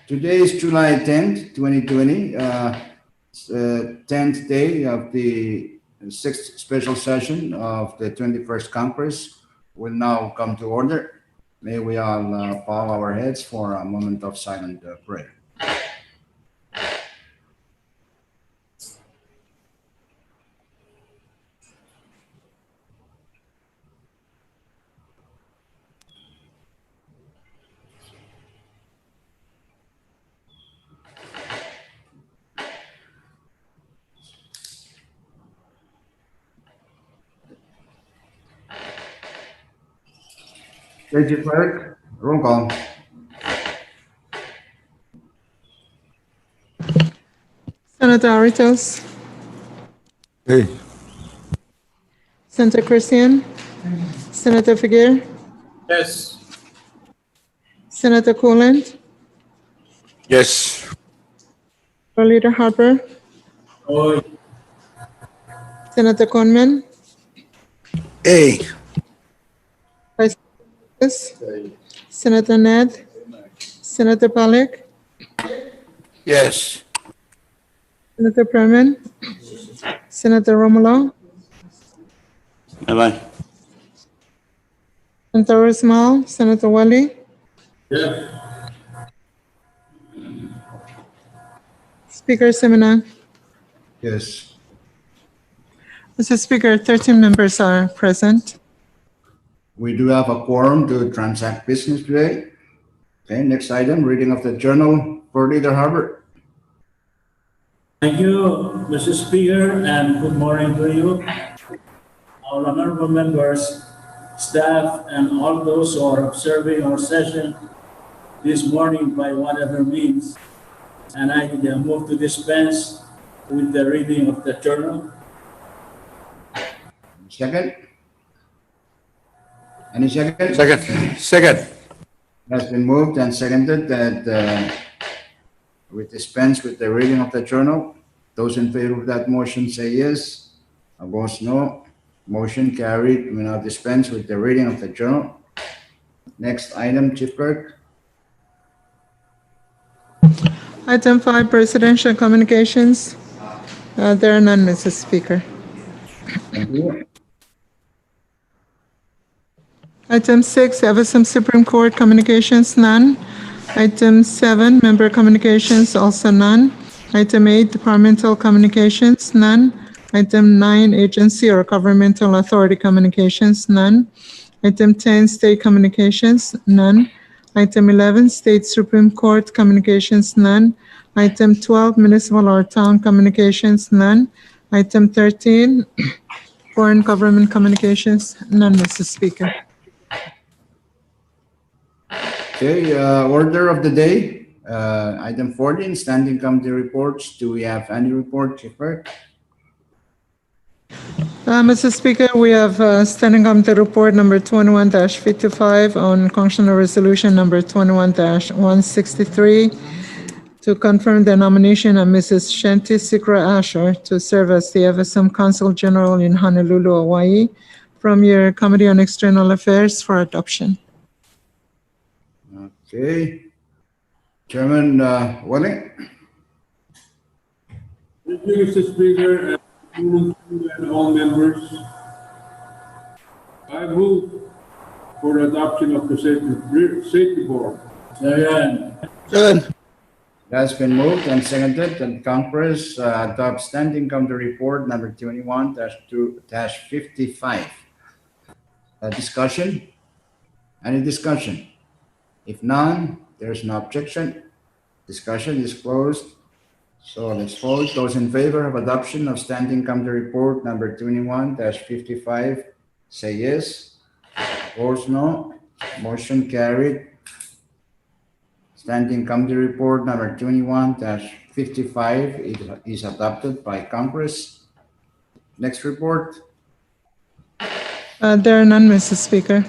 Today is July 10th, 2020, 10th day of the 6th special session of the 21st Congress will now come to order. May we all bow our heads for a moment of silent prayer. Lady Clerk, roll call. Senator Aritos, Hey. Senator Christian, Senator Figuer, Yes. Senator Coolant, Yes. Leader Harper, Oi. Senator Conman, Hey. Vice President, Senator Ned, Senator Pollack, Yes. Senator Perman, Senator Romulo, Bye-bye. Senator Ismail, Senator Wally, Yeah. Speaker Semina. Yes. Mr. Speaker, 13 members are present. We do have a quorum to transact business today. Okay, next item, reading of the journal for Leader Harbor. Thank you, Mr. Speaker, and good morning to you, our honorable members, staff, and all those who are observing our session this morning by whatever means. And I move to dispense with the reading of the journal. Second? Any second? Second. Has been moved and seconded that we dispense with the reading of the journal. Those in favor of that motion say yes. Opposed, no. Motion carried. We now dispense with the reading of the journal. Next item, Chief Clerk. Item 5, Presidential Communications. There are none, Mr. Speaker. Thank you. Item 6, Everson Supreme Court Communications, none. Item 7, Member Communications, also none. Item 8, Departmental Communications, none. Item 9, Agency or Governmental Authority Communications, none. Item 10, State Communications, none. Item 11, State Supreme Court Communications, none. Item 12, Municipal or Town Communications, none. Item 13, Foreign Government Communications, none, Mr. Speaker. Okay, order of the day. Item 14, standing committee reports. Do we have any report, Chief Clerk? Mr. Speaker, we have Standing Committee Report number 21-55 on Congressional Resolution number 21-163 to confirm the nomination of Mrs. Shanti Sikra Asher to serve as the FSM Consul General in Honolulu, Hawaii, from your Committee on External Affairs for adoption. Okay. Chairman Welling. Thank you, Mr. Speaker, and all members. I move for adoption of the safety board. Second. That's been moved and seconded that Congress adopt standing committee report number 21-55. Discussion? Any discussion? If none, there's no objection. Discussion is closed. So let's vote. Those in favor of adoption of standing committee report number 21-55, say yes. Opposed, no. Motion carried. Standing committee report number 21-55 is adopted by Congress. Next report. There are none, Mr. Speaker.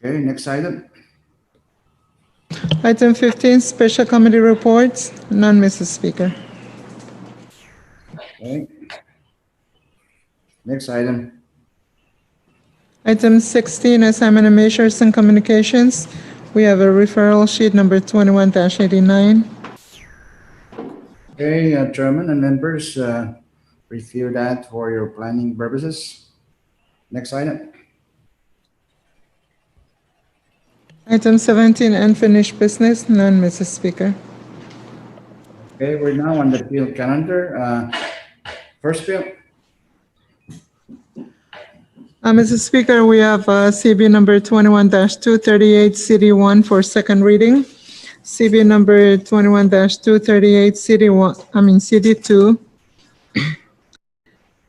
Okay, next item. Item 15, Special Committee Reports, none, Mr. Speaker. Okay. Next item. Item 16, Assignment of Measures and Communications. We have a referral sheet number 21-89. Okay, Chairman and members, review that for your planning purposes. Next item. Item 17, unfinished business, none, Mr. Speaker. Okay, we're now on the bill calendar. First bill. Mr. Speaker, we have CB number 21-238, CD1 for second reading. CB number 21-238, CD2.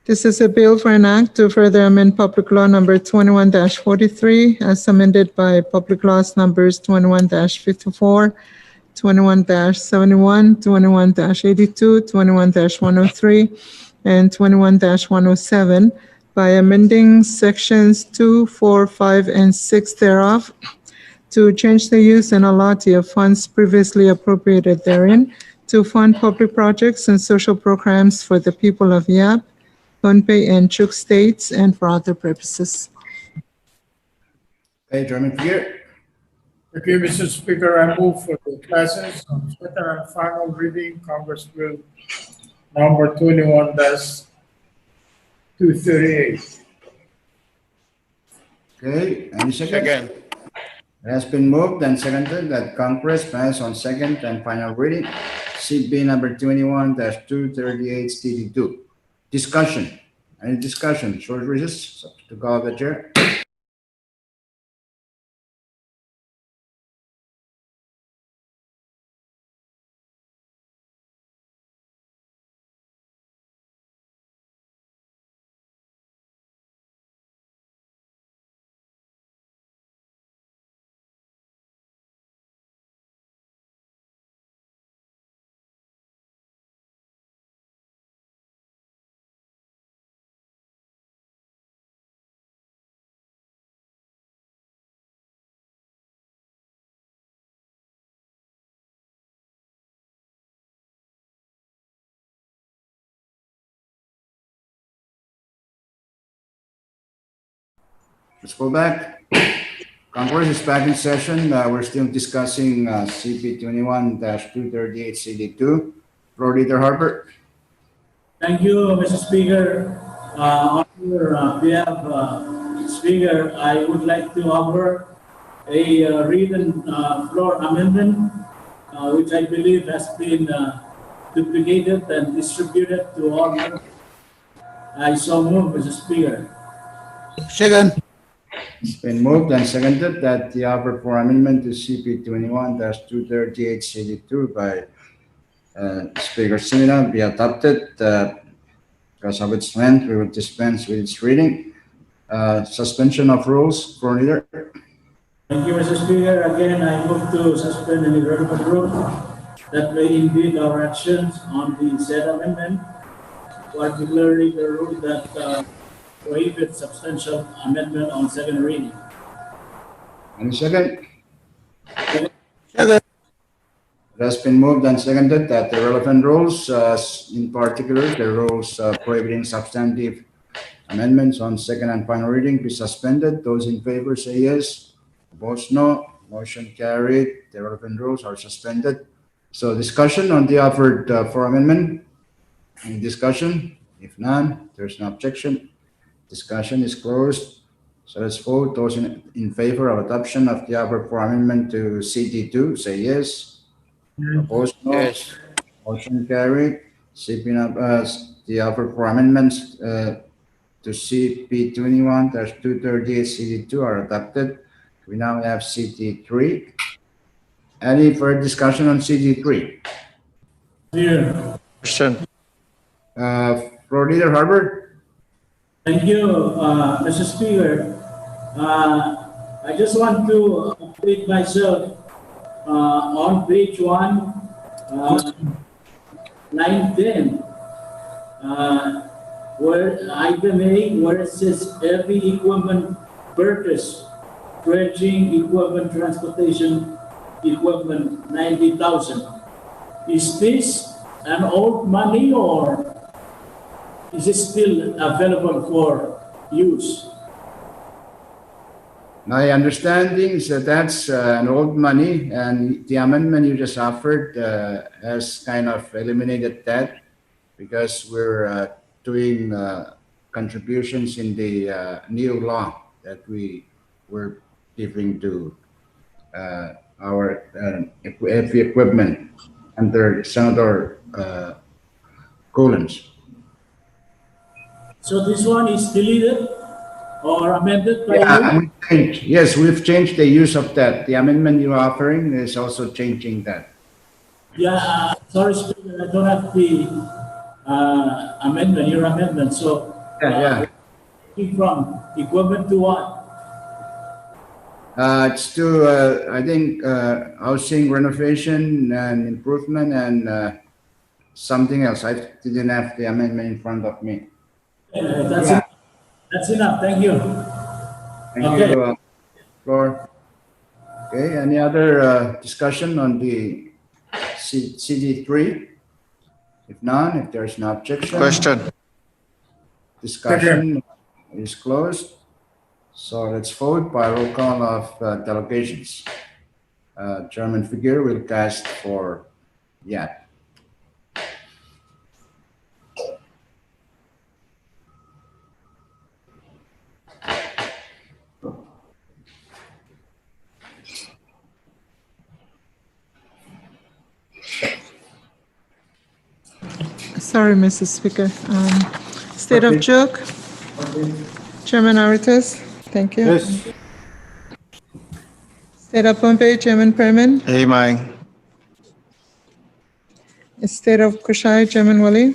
This is a bill for an act to further amend Public Law number 21-43 as amended by Public Laws numbers 21-54, 21-71, 21-82, 21-103, and 21-107 by amending sections 2, 4, 5, and 6 thereof to change the use and allotment of funds previously appropriated therein to fund public projects and social programs for the people of Yap, Pohnpei, and Chuk states and for other purposes. Okay, Chairman Pierre. Thank you, Mr. Speaker. I move for the passage on second and final reading, Congress Bill number 21-238. Okay, any second? Second. It has been moved and seconded that Congress pass on second and final reading CB number 21-238 CD2. Discussion. Any discussion? Short recess to go of the chair. Let's go back. Congress is back in session. We're still discussing CP 21-238 CD2. Floor Leader Harper. Thank you, Mr. Speaker. On your behalf, Speaker, I would like to offer a written floor amendment, which I believe has been duplicated and distributed to all members. I so move, Mr. Speaker. Second. It's been moved and seconded that the offer for amendment to CP 21-238 CD2 by Speaker Simina be adopted. Because of its length, we will dispense with its reading. Suspension of rules, Floor Leader. Thank you, Mr. Speaker. Again, I move to suspend any relevant rules that may impede our actions on the said amendment, particularly the rule that prohibits substantial amendment on second reading. Any second? Second. It has been moved and seconded that the relevant rules, in particular the rules prohibiting substantive amendments on second and final reading, be suspended. Those in favor say yes. Opposed, no. Motion carried. The relevant rules are suspended. So discussion on the offered for amendment. Any discussion? If none, there's no objection. Discussion is closed. So let's vote. Those in favor of adoption of the offer for amendment to CD2 say yes. Opposed, no. Yes. Motion carried. The offer for amendments to CP 21-238 CD2 are adopted. We now have CD3. Any further discussion on CD3? Here. Question. Floor Leader Harper. Thank you, Mr. Speaker. I just want to update myself on page 1, line 10, where item A, where it says every equipment purchase, dredging equipment, transportation equipment, 90,000. Is this an old money or is it still available for use? My understanding is that that's an old money, and the amendment you just offered has kind of eliminated that because we're doing contributions in the new law that we were giving to our heavy equipment under Senator Collins. So this one is deleted or amended by Yeah, you? we changed. Yes, we've changed the use of that. The amendment you're offering is also changing that. Yeah, sorry, Speaker, I don't have the amendment, your amendment. So Yeah, yeah. from equipment to what? It's to, I think, housing renovation and improvement and something else. I didn't have the amendment in front of me. That's Yeah, enough. That's enough. Thank you. thank Okay. you, Floor. Okay, any other discussion on the CD3? If none, if there's no objection, Question. discussion is closed. So let's vote by roll call of delegations. Chairman Figueroa will cast for yeah. Sorry, Mr. Speaker. State of Joke, Chairman Aritas, thank you. Yes. State of Pohnpei, Chairman Perman. Amen. State of Kushai, Chairman Wali.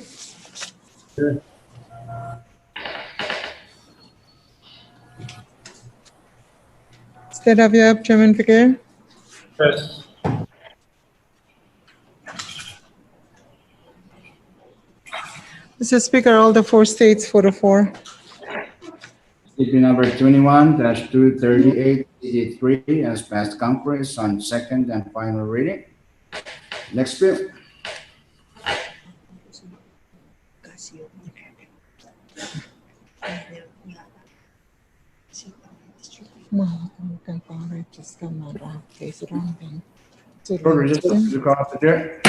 State of Yap, Chairman Figueroa. Yes. Mr. Speaker, all the four states, 4-4. CP number 21-238, CD3 has passed conference on second and final reading. Next bill. Floor resistance, you call up the chair.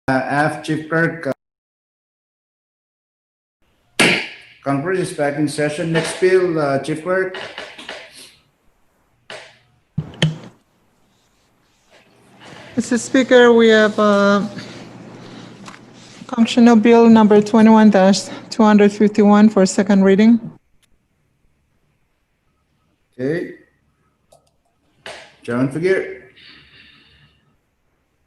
F. Chief Clerk, Congress is back in session. Next bill, Chief Clerk. Mr. Speaker, we have Functional Bill number 21-251 for second reading. Okay. Chairman Figueroa.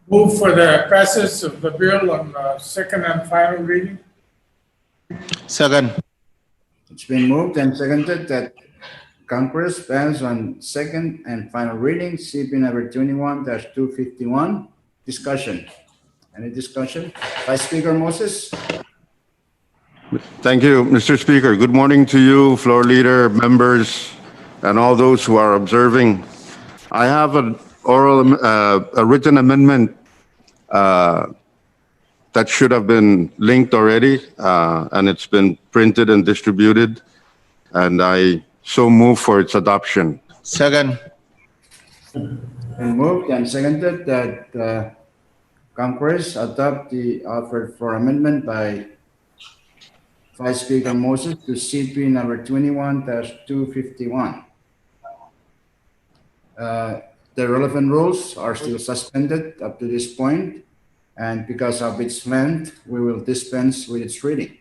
Move for the passage of the bill on second and final reading. Second. It's been moved and seconded that Congress pass on second and final reading, CP number 21-251. Discussion. Any discussion? Vice Speaker Moses. Thank you, Mr. Speaker. Good morning to you, floor leader, members, and all those who are observing. I have a written amendment that should have been linked already, and it's been printed and distributed, and I so move for its adoption. Second. And moved and seconded that Congress adopt the offer for amendment by Vice Speaker Moses to CP number 21-251. The relevant rules are still suspended up to this point, and because of its length, we will dispense with its reading.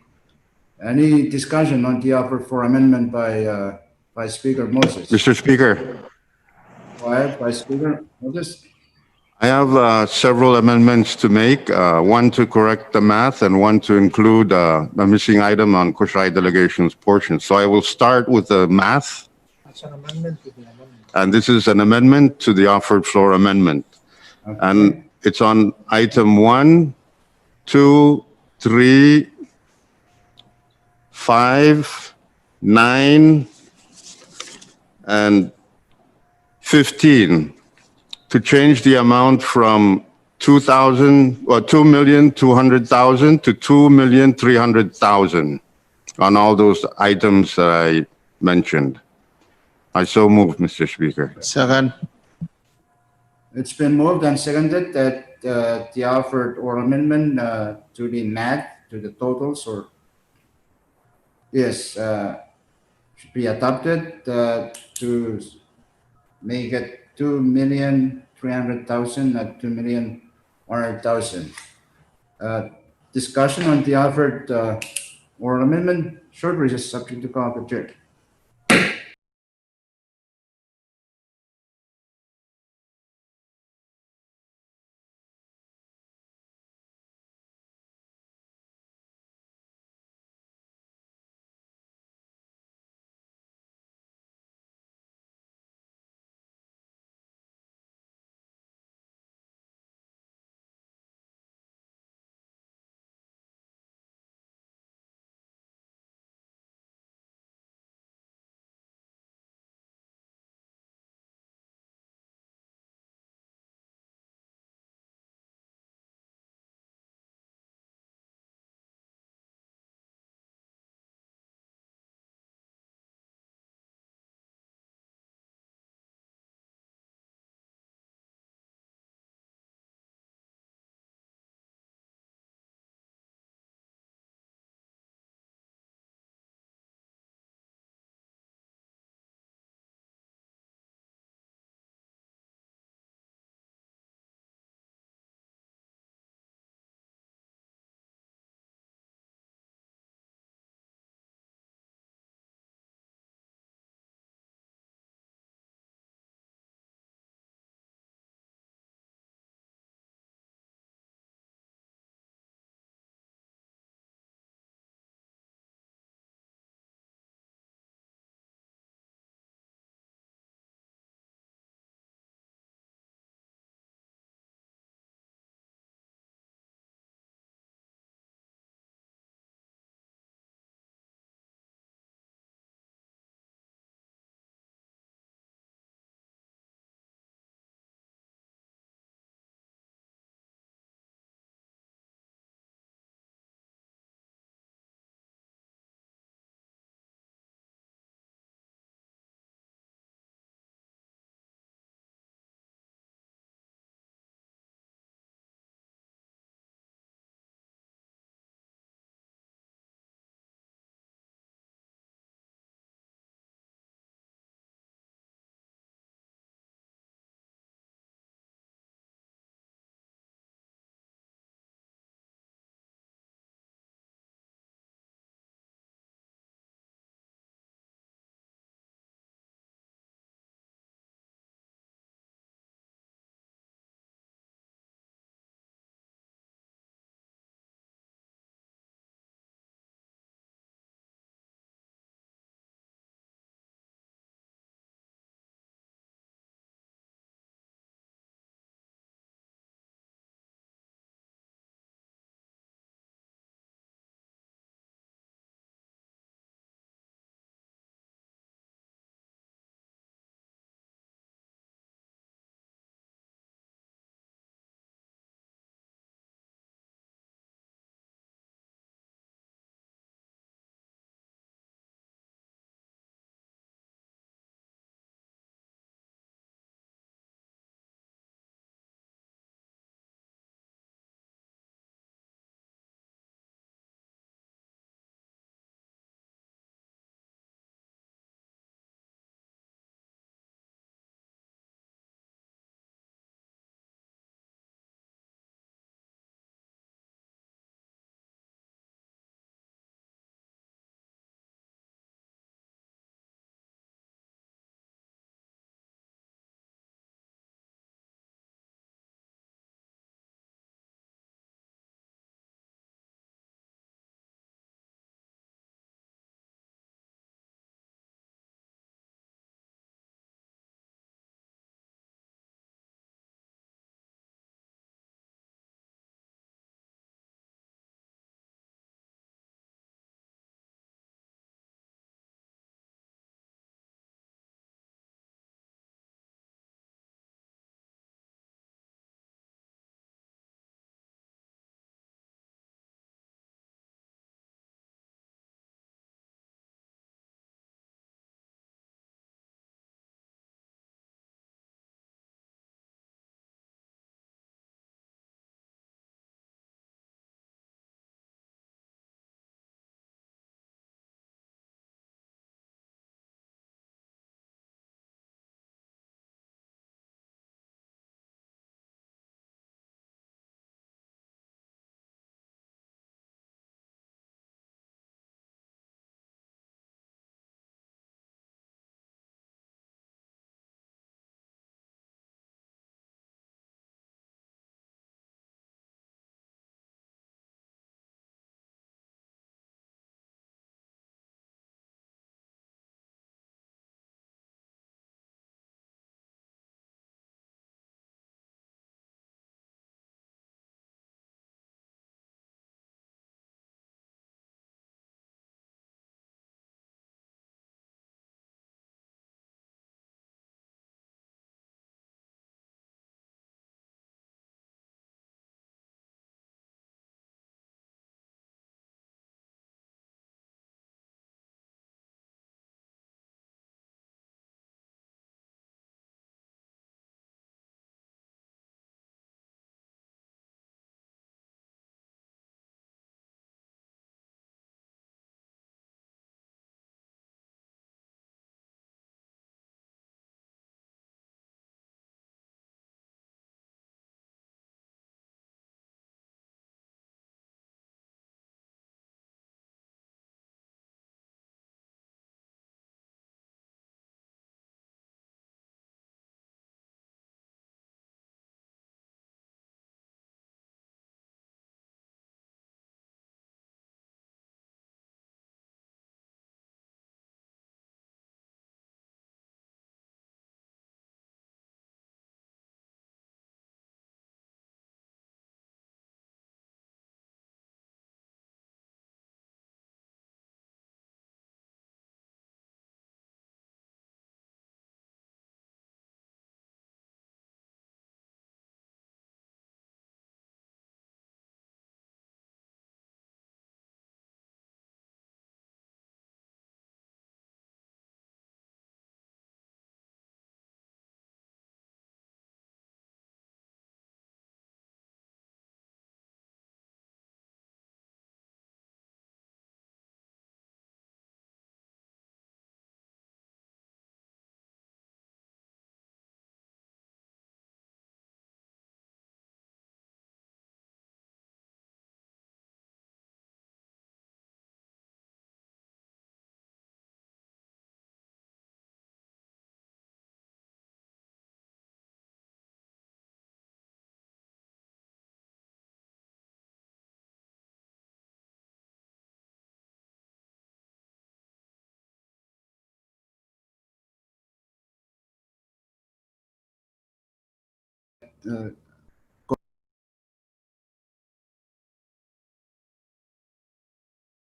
Any discussion on the offer for amendment by Vice Speaker Moses? Mr. Speaker, Go ahead, Vice Speaker Moses. I have several amendments to make, one to correct the math and one to include a missing item on Kushai delegation's portion. So I will start with the math. That's an amendment to the amendment. And this is an amendment to the offered floor amendment. Okay. And it's on item 1, 2, 3, 5, 9, and 15 to change the amount from 2,200,000 to 2,300,000 on all those items that I mentioned. I so move, Mr. Speaker. Second. It's been moved and seconded that the offered oral amendment to the math, to the totals, or yes, should be adopted to make it 2,300,000, not 2,100,000. Discussion on the offered oral amendment. Short recess subject to call of the chair.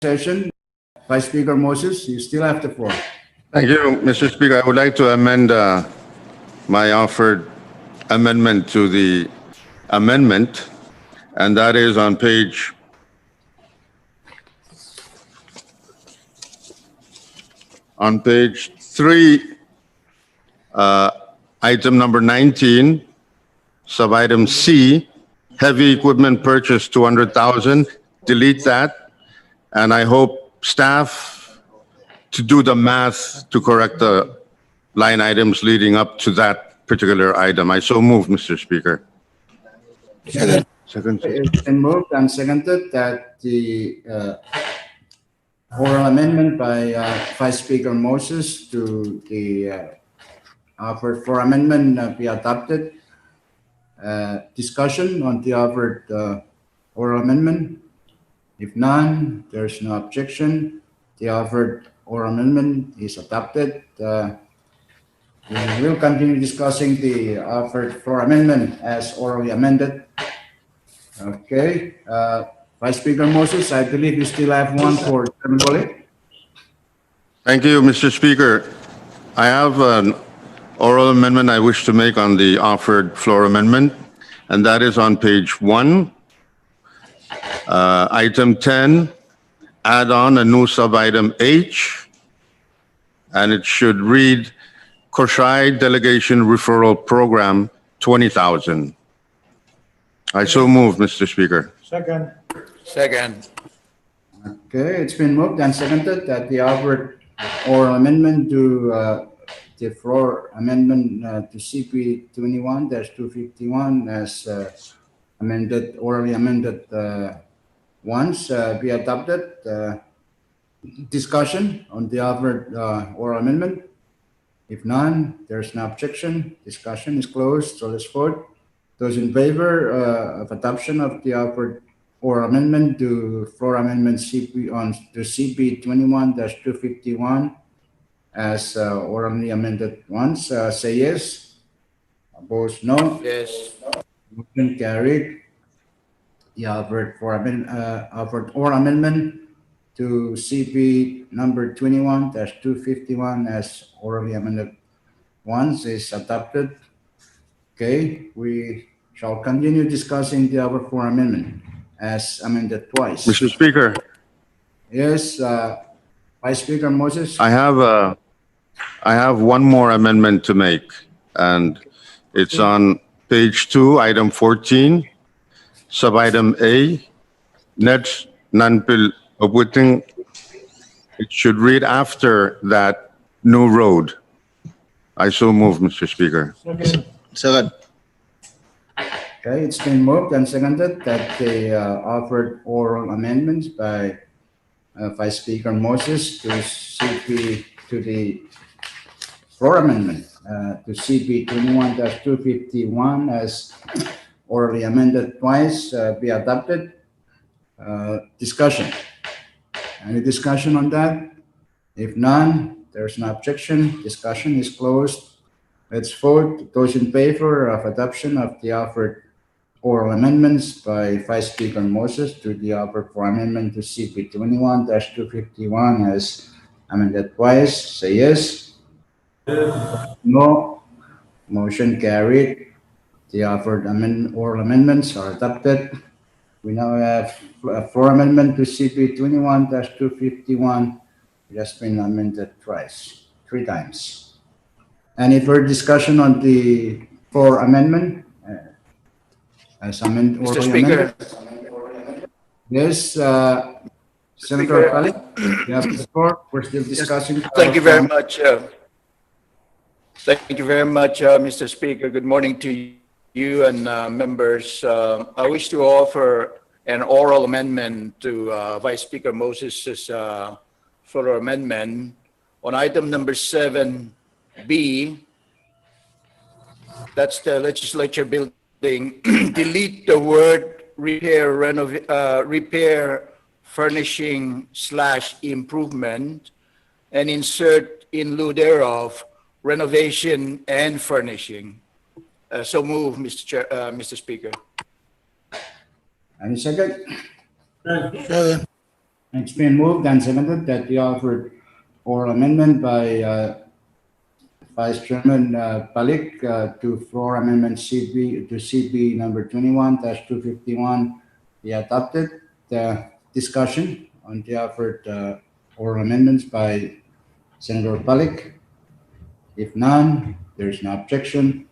session. Vice Speaker Moses, you still have the floor. Thank you, Mr. Speaker. I would like to amend my offered amendment to the amendment, and that is on page 3, item number 19, sub-item C, heavy equipment purchase 200,000. Delete that, and I hope staff to do the math to correct the line items leading up to that particular item. I so move, Mr. Speaker. Second. It's been moved and seconded that the oral amendment by Vice Speaker Moses to the offered for amendment be adopted. Discussion on the offered oral amendment. If none, there's no objection. The offered oral amendment is adopted. We will continue discussing the offered floor amendment as orally amended. Okay, Vice Speaker Moses, I believe you still have one for Chairman Bolek. Thank you, Mr. Speaker. I have an oral amendment I wish to make on the offered floor amendment, and that is on page 1, item 10, add on a new sub-item H, and it should read Koshai Delegation Referral Program 20,000. I so move, Mr. Speaker. Second. Second. Okay, it's been moved and seconded that the offered oral amendment to the floor amendment to CP 21-251 as amended, orally amended once be adopted. Discussion on the offered oral amendment. If none, there's no objection. Discussion is closed. So let's vote. Those in favor of adoption of the offered oral amendment to floor amendment CP on to CP 21-251 as orally amended once, say yes. Opposed, no. Yes. Motion carried. The offered offered oral amendment to CP number 21-251 as orally amended once is adopted. Okay, we shall continue discussing the offered floor amendment as amended twice. Mr. Speaker, Yes, Vice Speaker Moses. I have one more amendment to make, and it's on page 2, item 14, sub-item A, net nanpil obuting. It should read after that new road. I so move, Mr. Speaker. Second. Second. Okay, it's been moved and seconded that the offered oral amendments by Vice Speaker Moses to CP to the floor amendment to CP 21-251 as orally amended twice be adopted. Discussion. Any discussion on that? If none, there's no objection. Discussion is closed. Let's vote. Those in favor of adoption of the offered oral amendments by Vice Speaker Moses to the offered for amendment to CP 21-251 as amended twice, say yes. No. Motion carried. The offered oral amendments are adopted. We now have a floor amendment to CP 21-251. It has been amended three times. Any further discussion on the floor amendment? As amended, Mr. Speaker. Yes, Senator Khalid, you have the floor. We're still discussing. Thank you very much. Thank you very much, Mr. Speaker. Good morning to you and members. I wish to offer an oral amendment to Vice Speaker Moses' floor amendment on item number 7B. That's the legislature building. Delete the word repair, furnishing / improvement, and insert in lieu thereof renovation and furnishing. So move, Mr. Speaker. Any second? Second. It's been moved and seconded that the offered oral amendment by Vice Chairman Palik to floor amendment CB number 21-251 be adopted. The discussion on the offered oral amendments by Senator Palik. If none, there is no objection.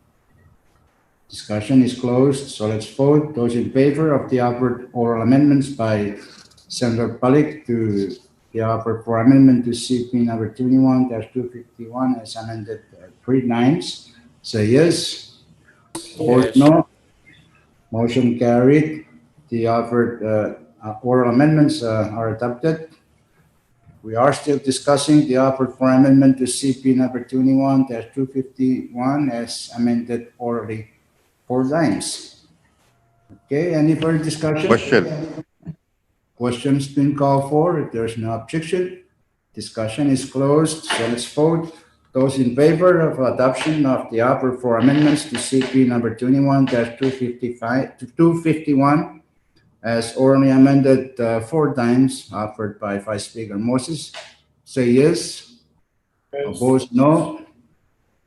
Discussion is closed, so let's vote. Those in favor of the offered oral amendments by Senator Palik to the offer for amendment to CP number 21-251 as amended 3 times, say yes. Opposed, no. Motion carried. The offered oral amendments are adopted. We are still discussing the offer for amendment to CP number 21-251 as amended orally 4 times. Okay, any further discussion? Question. Question's been called for. If there's no objection, discussion is closed. So let's vote. Those in favor of adoption of the offer for amendments to CP number 21-251 as orally amended 4 times offered by Vice Speaker Moses, say yes. Opposed, no.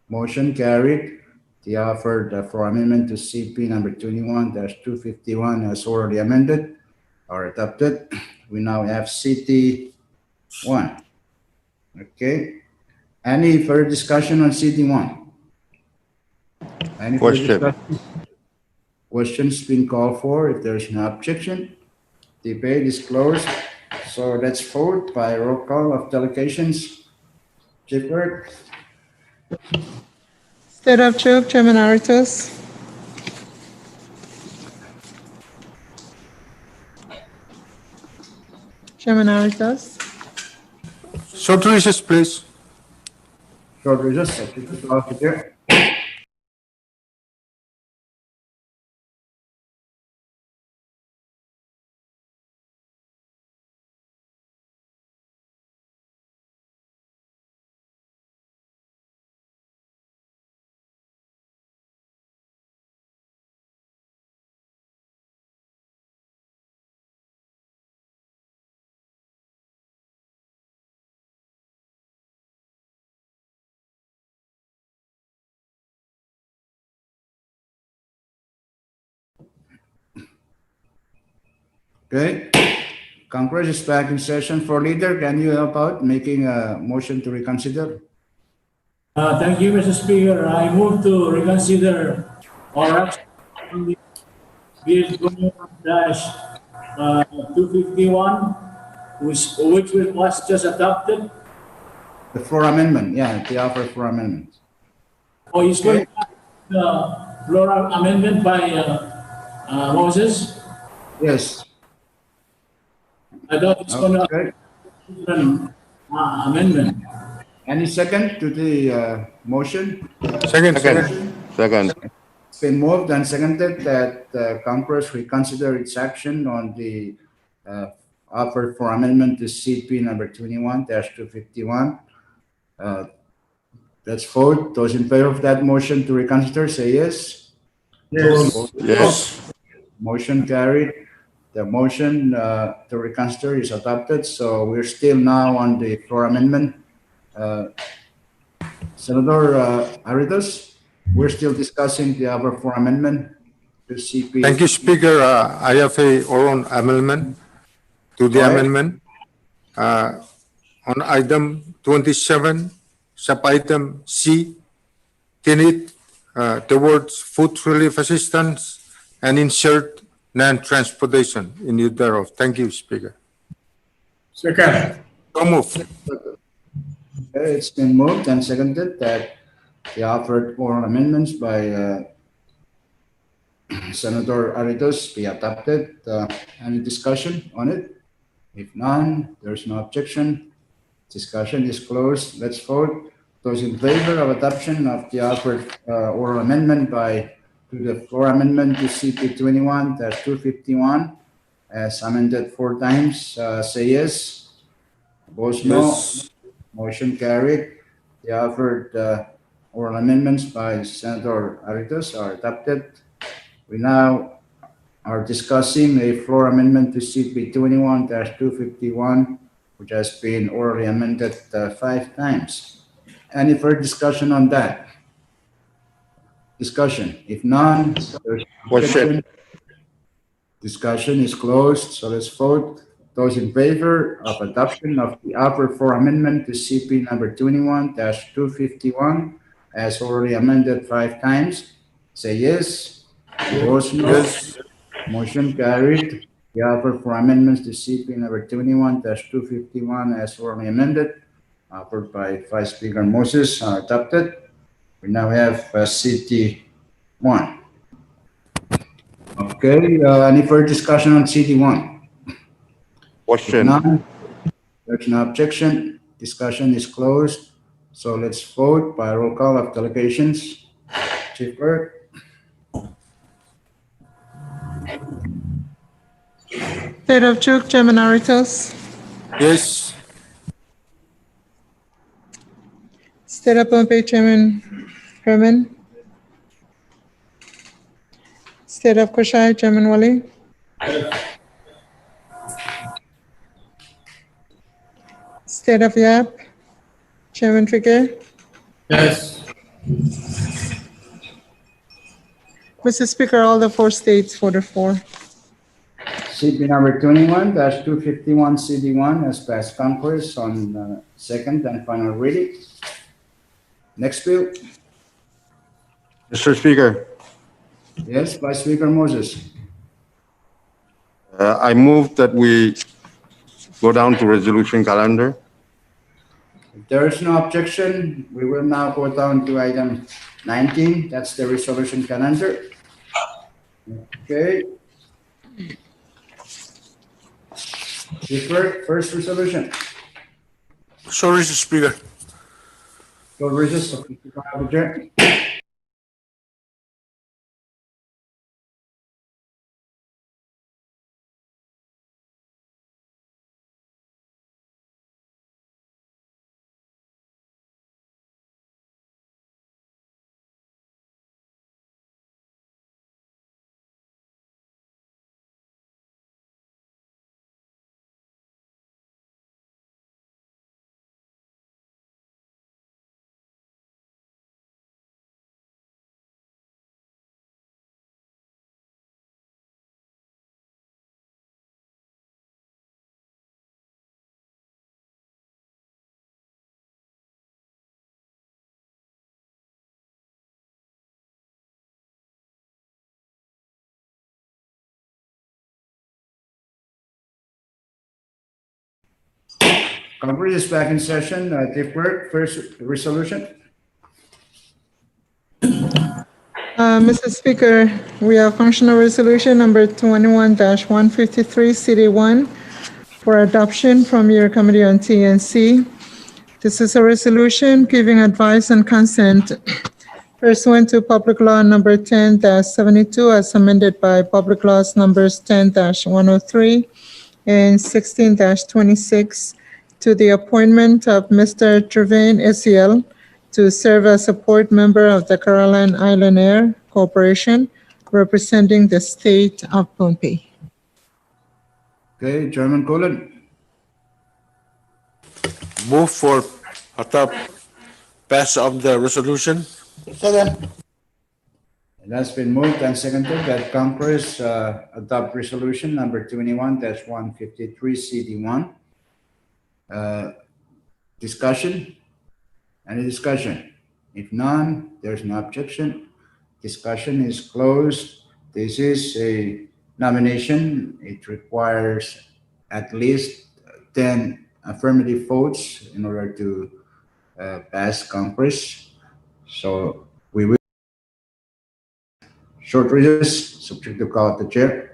Motion carried. The offer for amendment to CP number 21-251 as orally amended are adopted. We now have CT1. Okay. Any further discussion on CT1? Any further Question. discussion? Questions been called for. If there is no objection, debate is closed. So let's vote by roll call of delegations. Chief Clerk. State of Chuk, Chairman Aritos. Chairman Aritos. Short recess, please. Short recess. Chief Clerk. Okay. Congress is back in session. For leader, can you help out making a motion to reconsider? Thank you, Mr. Speaker. I move to reconsider or action on the Bill dash 251, which was just adopted. The floor amendment, yeah, the offer for amendment. Oh, he's going to the floral amendment by Moses. Yes. I thought it's going to Okay. amendment. Any second to the motion? Second. Second. It's been moved and seconded that Congress reconsider its action on the offer for amendment to CP number 21-251. Let's vote. Those in favor of that motion to reconsider, say yes. Yes. Yes. Motion carried. The motion to reconsider is adopted. So we're still now on the floor amendment. Senator Aritos, we're still discussing the offer for amendment to CP. Thank you, Speaker. I have a oral amendment to the Go ahead. amendment. On item 27, sub-item C, delete the words food relief assistance and insert non-transportation in lieu thereof. Thank you, Speaker. Second. So move. Okay, it's been moved and seconded that the offered oral amendments by Senator Aritos be adopted. Any discussion on it? If none, there's no objection. Discussion is closed. Let's vote. Those in favor of adoption of the offered oral amendment to the floor amendment to CP 21-251 as amended 4 times, say yes. Opposed, no. Motion carried. The offered oral amendments by Senator Aritos are adopted. We now are discussing a floor amendment to CP 21-251, which has been orally amended 5 times. Any further discussion on that? Discussion. If none, there's Question. objection. Discussion is closed, so let's vote. Those in favor of adoption of the offer for amendment to CP number 21-251 as already amended 5 times, say yes. Opposed, no. Yes. Motion carried. The offer for amendments to CP number 21-251 as already amended, offered by Vice Speaker Moses, are adopted. We now have CT 1. Okay, any further discussion on CD 1? If Question. none, there's no objection. Discussion is closed. So let's vote by roll call of delegations. Chief Clerk? State of Chuk, Chairman Aritos. Yes. State of Pohnpei, Chairman Herman. State of Koshai, Chairman Wali. State of Yap, Chairman Triguet. Yes. Mr. Speaker, all the 4 states voted for. CP number 21-251 CD1 has passed Congress on second and final reading. Next bill. Mr. Speaker, Yes, Vice Speaker Moses. I move that we go down to resolution calendar. If there is no objection, we will now go down to item 19. That's the resolution calendar. Okay. Chief Clerk, first resolution. Sorry, Mr. Speaker. Go resist of adjourn. Congress is back in session. Chief Clerk, first resolution. Mr. Speaker, we have functional resolution number 21-153, CD1, for adoption from your Committee on TNC. This is a resolution giving advice and consent pursuant to Public Law number 10-72 as amended by Public Laws numbers 10-103 and 16-26 to the appointment of Mr. Trevane Esiel to serve as a board member of the Caroline Island Air Corporation, representing the state of Pohnpei. Okay, Chairman Cullen. Move for adopt pass of the resolution. It has been moved and seconded that Congress adopt resolution number 21-153 CD1. Discussion? Any discussion? If none, there's no objection. Discussion is closed. This is a nomination. It requires at least 10 affirmative votes in order to pass Congress. So we will short recess, subject to call of the chair.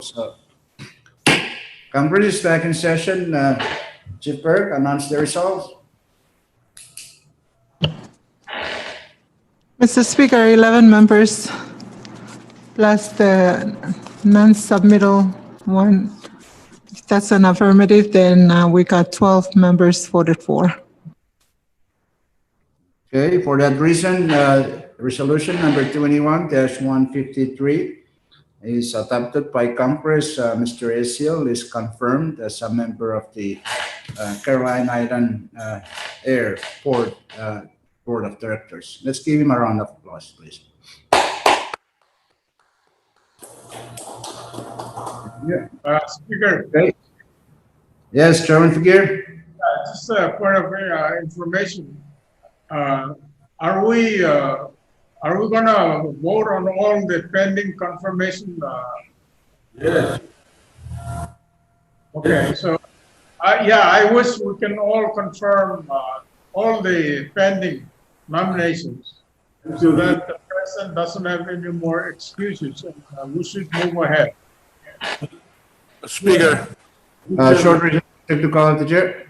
So, Conference is back in session. Chief Clerk, announce the results. Mr. Speaker, 11 members plus the non-submittal one. If that's an affirmative, then we got 12 members voted for. Okay, for that reason, resolution number 21-153 is adopted by Congress. Mr. Esiel is confirmed as a member of the Caroline Island Airport Board of Directors. Let's give him a round of applause, please. Yeah. Speaker, Okay. Yes, Chairman Figueroa. just a point of information. Are we gonna vote on all the pending confirmation? Yes. Okay, so, yeah, I wish we can all confirm all the pending nominations so that the president doesn't have any more excuses, and we should move ahead. Speaker, Short recess to call the chair.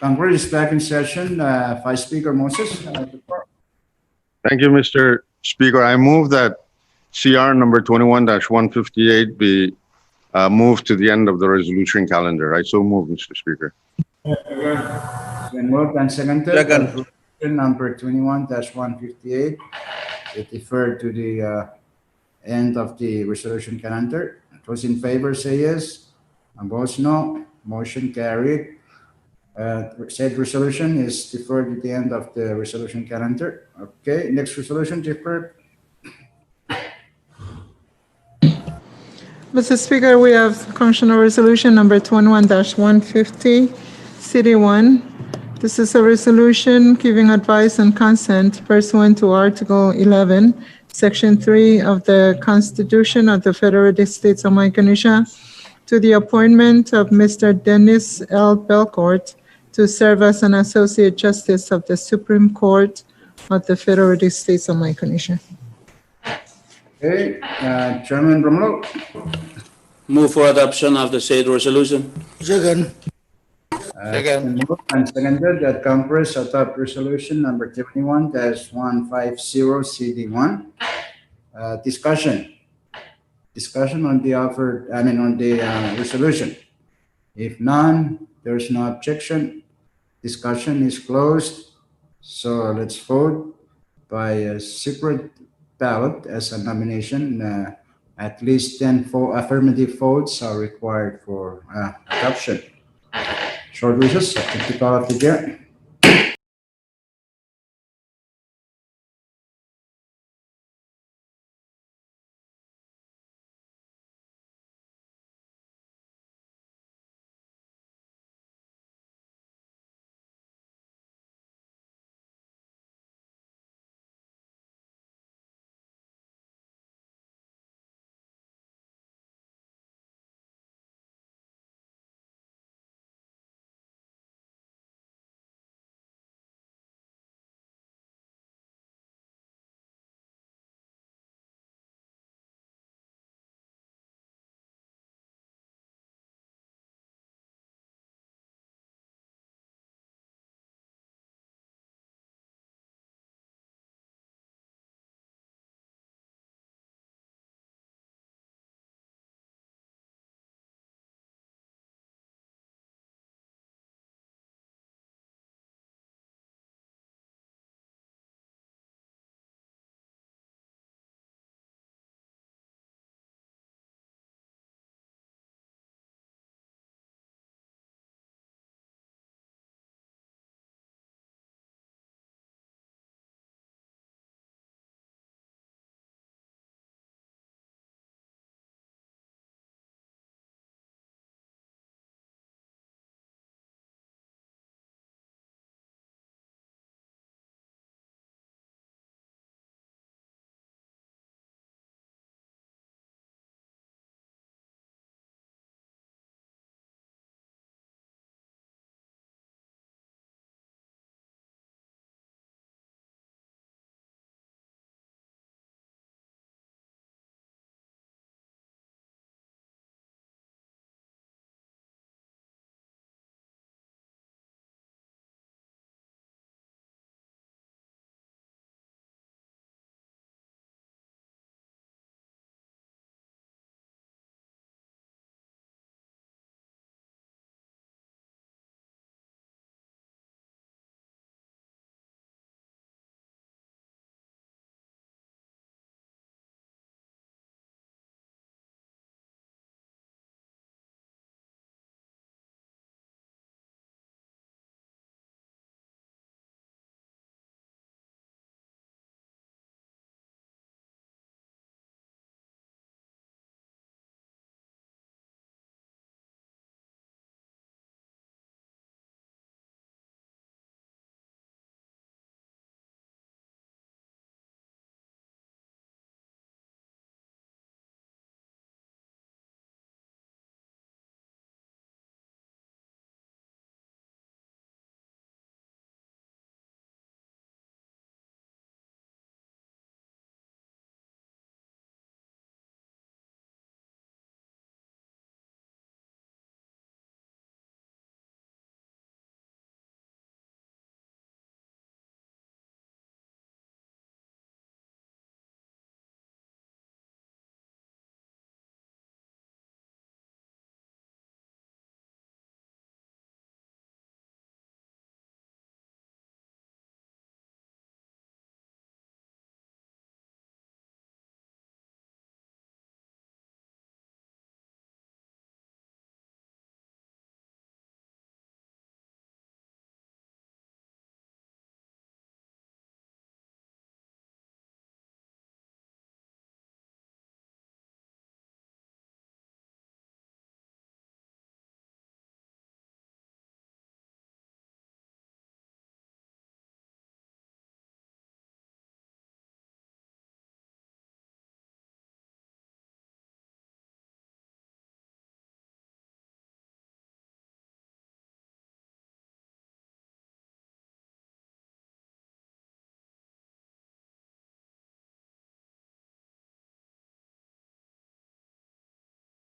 Congress is back in session. Vice Speaker Moses. Thank you, Mr. Speaker. I move that CR number 21-158 be moved to the end of the resolution calendar. I so move, Mr. Speaker. Been moved and seconded. Second. Resolution number 21-158 is deferred to the end of the resolution calendar. Those in favor say yes. Opposed, no. Motion carried. Said resolution is deferred to the end of the resolution calendar. Okay, next resolution deferred. Mr. Speaker, we have Congressional Resolution number 21-150, City 1. This is a resolution giving advice and consent pursuant to Article 11, Section 3 of the Constitution of the Federated States of Micronesia to the appointment of Mr. Dennis L. Belcourt to serve as an Associate Justice of the Supreme Court of the Federated States of Micronesia. Okay, Chairman Romulo. Move for adoption of the said resolution. Second. Been moved and seconded that Congress adopt resolution number 21-150 CD1. Discussion. Discussion on the resolution. If none, there's no objection. Discussion is closed. So let's vote by a secret ballot as a nomination. At least 10 affirmative votes are required for adoption. Short recess. I think the call of the chair.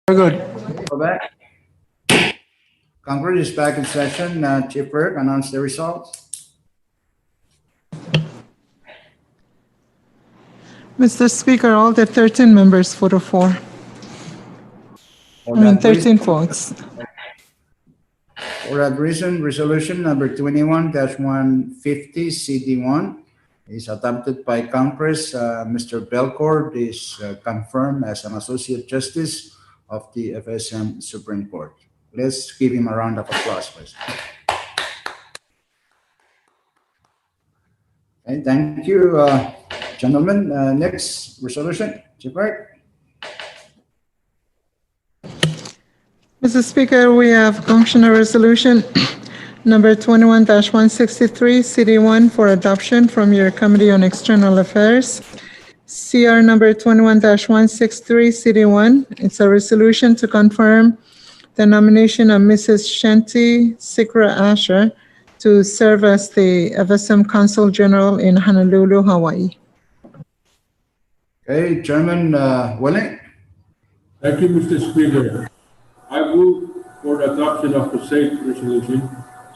Very good. Go back. Congress is back in session. Chief Clerk, announce the results. Mr. Speaker, all the 13 members voted for. For I mean, that reason, 13 votes. resolution number 21-150 CD1 is adopted by Congress. Mr. Belcourt is confirmed as an Associate Justice of the FSM Supreme Court. Let's give him a round of applause, please. Okay, thank you, gentlemen. Next resolution, Chief Clerk. Mr. Speaker, we have functional resolution number 21-163, CD1 for adoption from your Committee on External Affairs. CR number 21-163, CD1. It's a resolution to confirm the nomination of Mrs. Shanti Sikra Asher to serve as the FSM Consul General in Honolulu, Hawaii. Okay, Chairman Willing. Thank you, Mr. Speaker. I move for the adoption of the said resolution.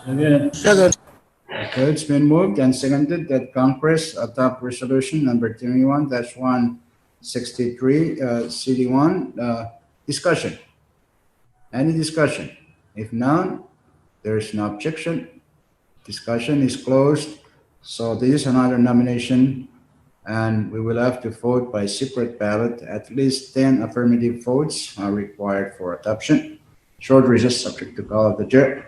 Again, Second. Okay, it's been moved and seconded that Congress adopt resolution number 21-163, CD1. Discussion. Any discussion? If none, there is no objection. Discussion is closed. So this is another nomination, and we will have to vote by secret ballot. At least 10 affirmative votes are required for adoption. Short recess subject to call of the chair.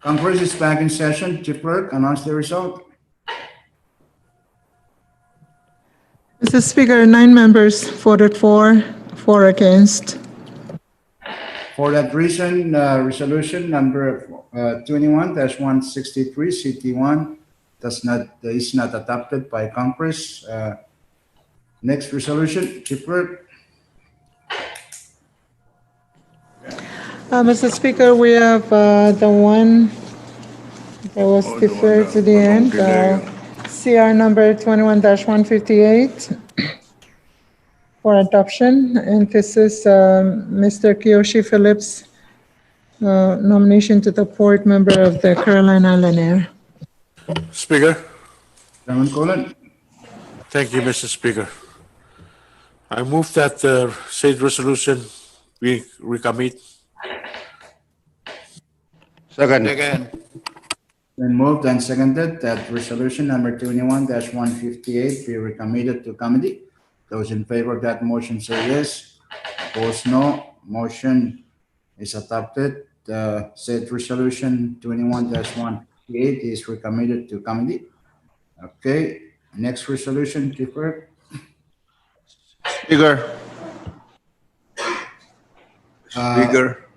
Conference is back in session. Chief Clerk, announce the result. Mr. Speaker, 9 members voted for, 4 against. For that reason, resolution number 21-163 CT1 is not adopted by Congress. Next resolution, Chief Clerk. Mr. Speaker, we have the one that was deferred to the end, CR number 21-158 for adoption. And this is Mr. Kiyoshi Phillips' nomination to the board member of the Caroline Island Air. Speaker, Chairman Colon. thank you, Mr. Speaker. I move that the said resolution be recommit. Second. Second. Then moved and seconded that resolution number 21-158 be recommitted to committee. Those in favor of that motion say yes. Opposed, no. Motion is adopted. The said resolution 21-158 is recommitted to committee. Okay, next resolution, Chief Clerk. Speaker. Speaker.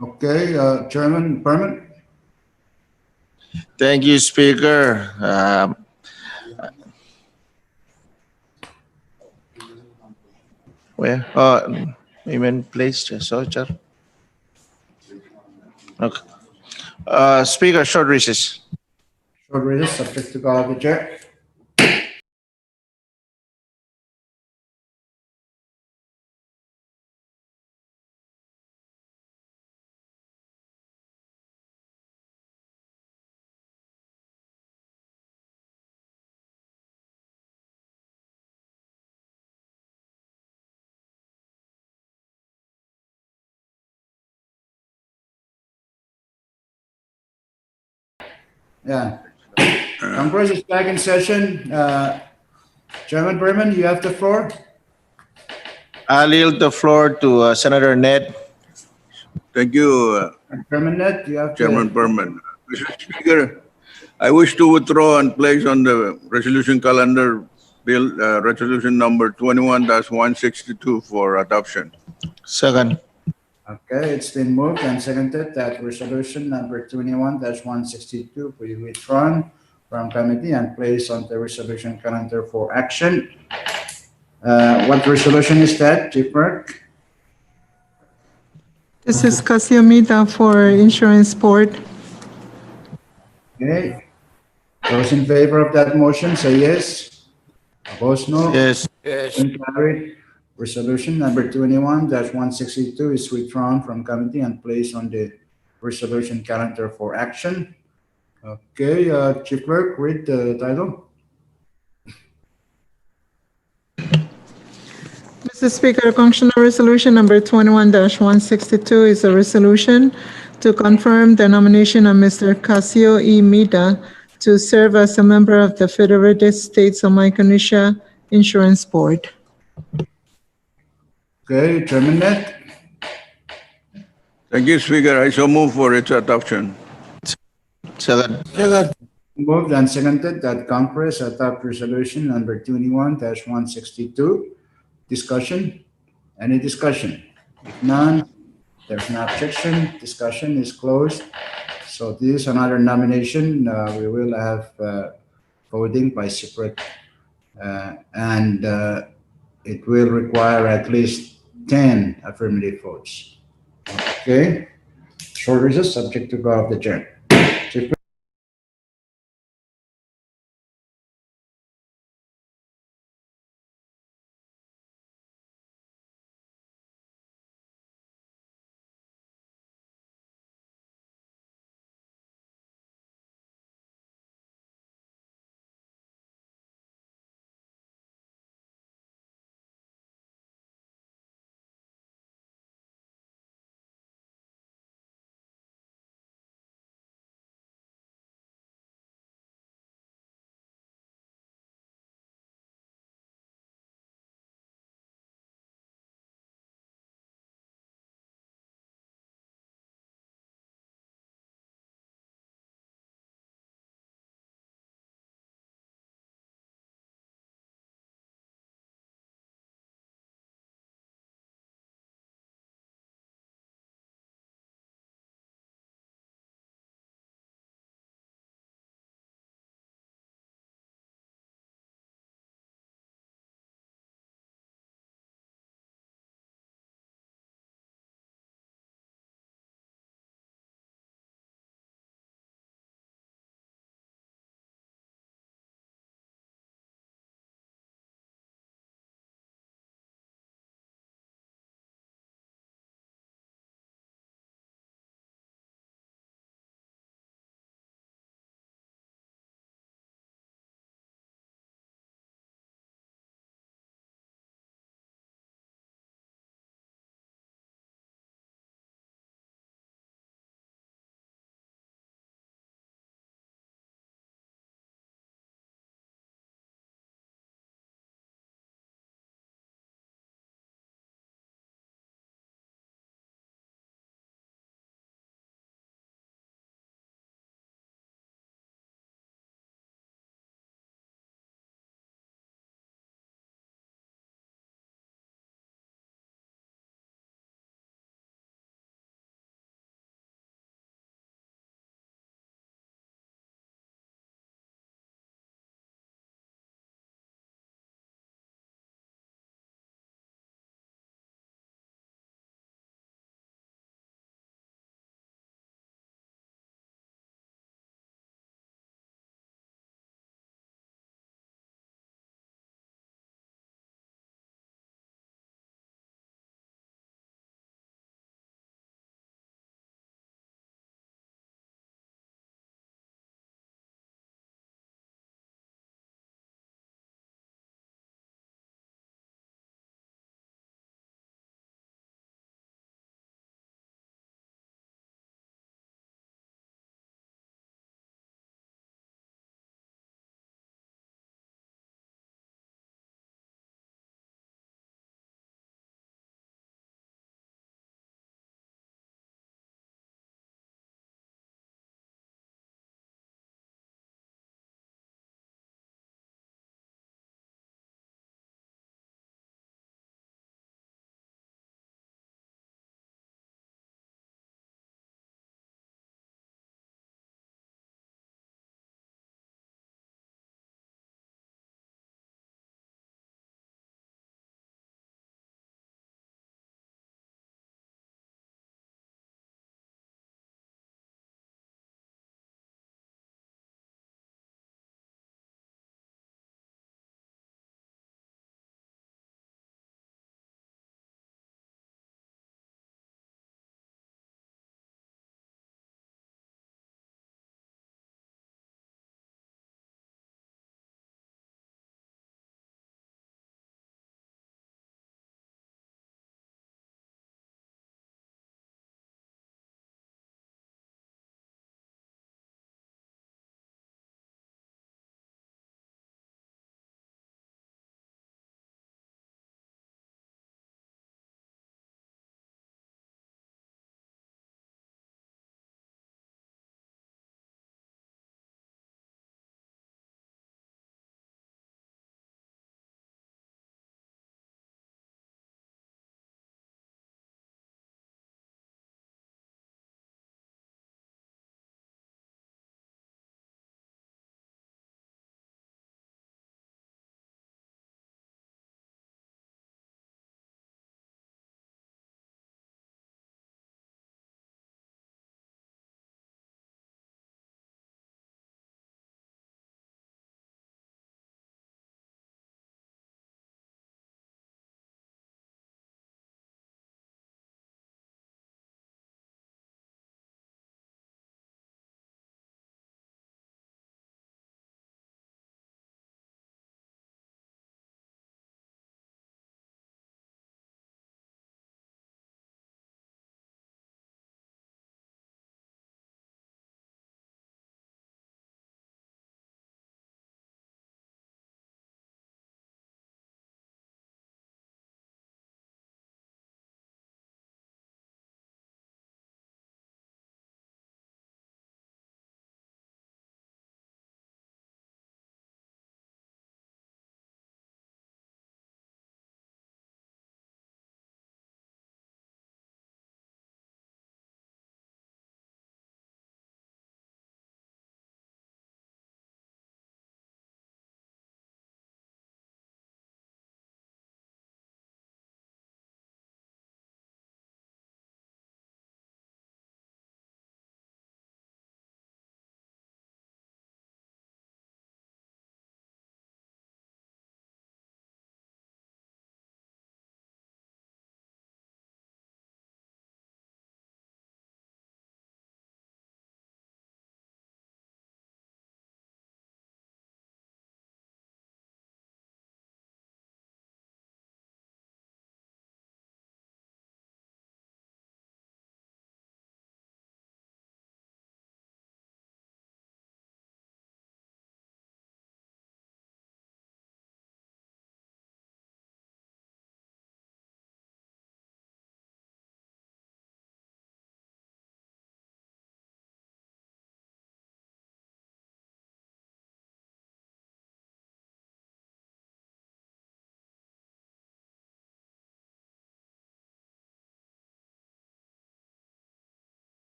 Okay, Chairman Berman. Thank you, Speaker. Where? Amen, please, Chair. Okay. Speaker, short recess. Short recess, subject to call of the chair. Yeah. Congress is back in session. Chairman Berman, you have the floor. I'll yield the floor to Senator Ned. Thank you, Chairman Net, you have Chairman the. Berman. Mr. Speaker, I wish to withdraw and place on the resolution calendar bill, resolution number 21-162 for adoption. Second. Okay, it's been moved and seconded that resolution number 21-162 be withdrawn from committee and placed on the resolution calendar for action. What resolution is that, Chief Clerk? This is Casiomita for Insurance Board. Okay. Those in favor of that motion say yes. Opposed, no. Yes. Yes. Motion carried. Resolution number 21-162 is withdrawn from committee and placed on the resolution calendar for action. Okay, Chief Clerk, read the title. Mr. Speaker, functional resolution number 21-162 is a resolution to confirm the nomination of Mr. Casio E. Mida to serve as a member of the Federated States of Micronesia Insurance Board. Okay, Chairman Net. Thank you, Speaker. I so move for its adoption. Second. Moved and seconded that Congress adopt resolution number 21-162. Discussion? Any discussion? If none, there's no objection. Discussion is closed. So this is another nomination. We will have voting by separate, and it will require at least 10 affirmative votes. Okay. Short recess, subject to call of the chair.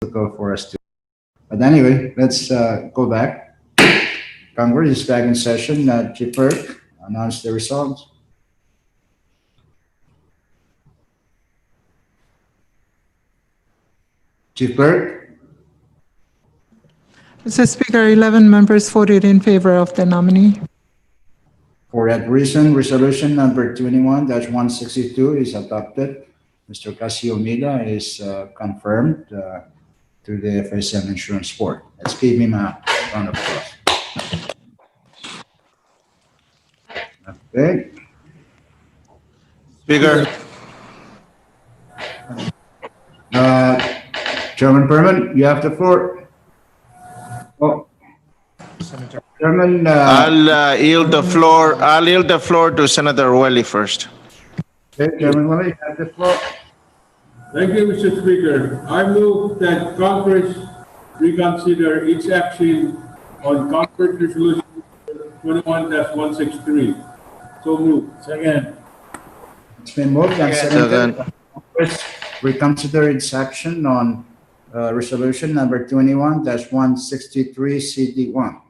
difficult for us to. But anyway, let's go back. Congress is back in session. Chief Clerk, announce the results. Chief Clerk, Mr. Speaker, 11 members voted in favor of the nominee. for that reason, resolution number 21-162 is adopted. Mr. Casio Mida is confirmed to the FSM Insurance Board. Let's give him a round of applause. Okay. Speaker, Chairman Perman, you have the floor. Oh, Chairman, I'll yield the floor. I'll yield the floor to Senator Welly first. okay, Chairman Wally, you have the floor. Thank you, Mr. Speaker. I move that Congress reconsider its action on Congress Resolution 21-163. So moved. Second. It's been moved and seconded. Second. Congress reconsider its action on resolution number 21-163 CD1.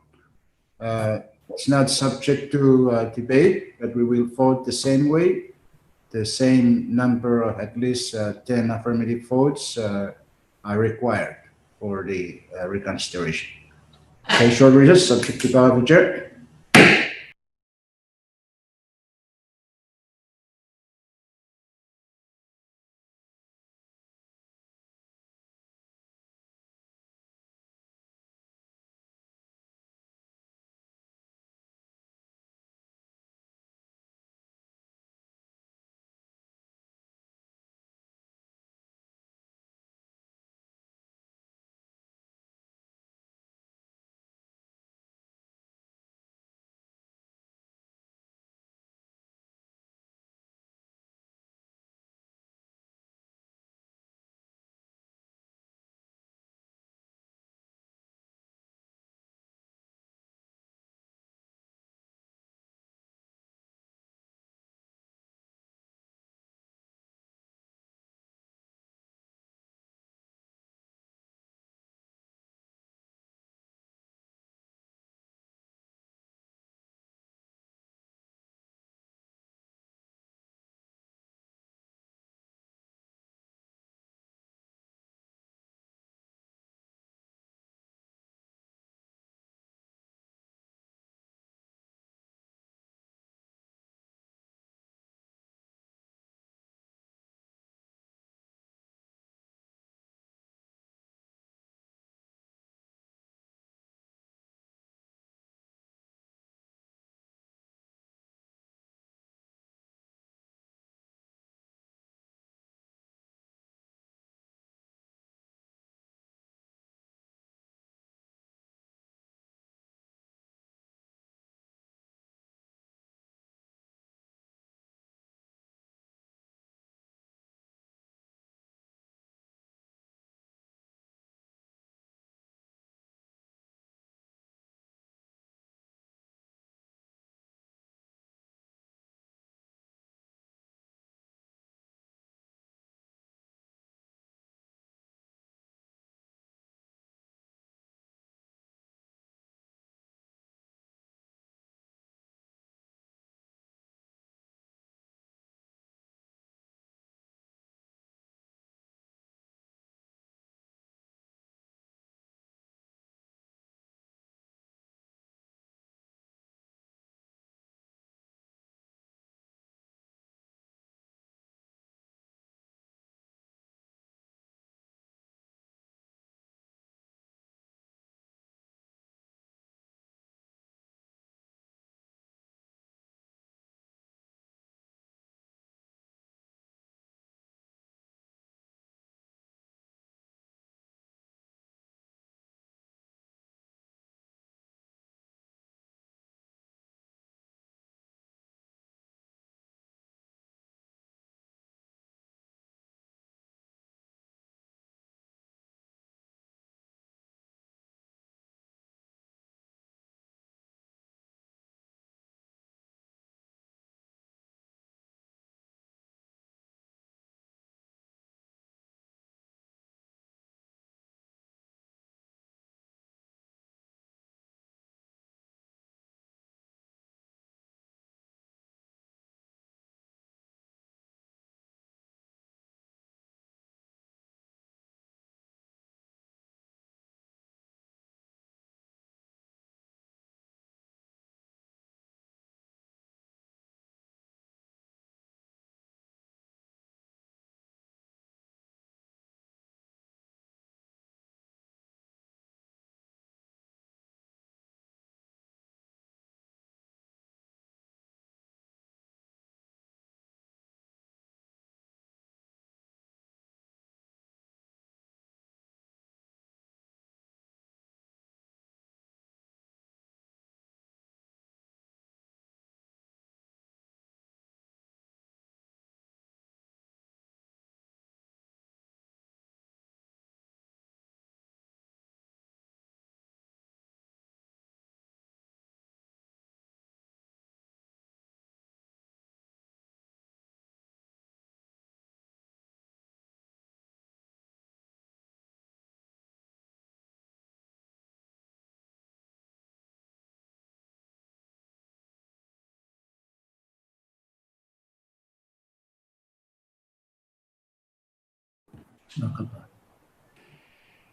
It's not subject to debate, but we will vote the same way. The same number of at least 10 affirmative votes are required for the reconsideration. Okay, short recess, subject to call of the chair.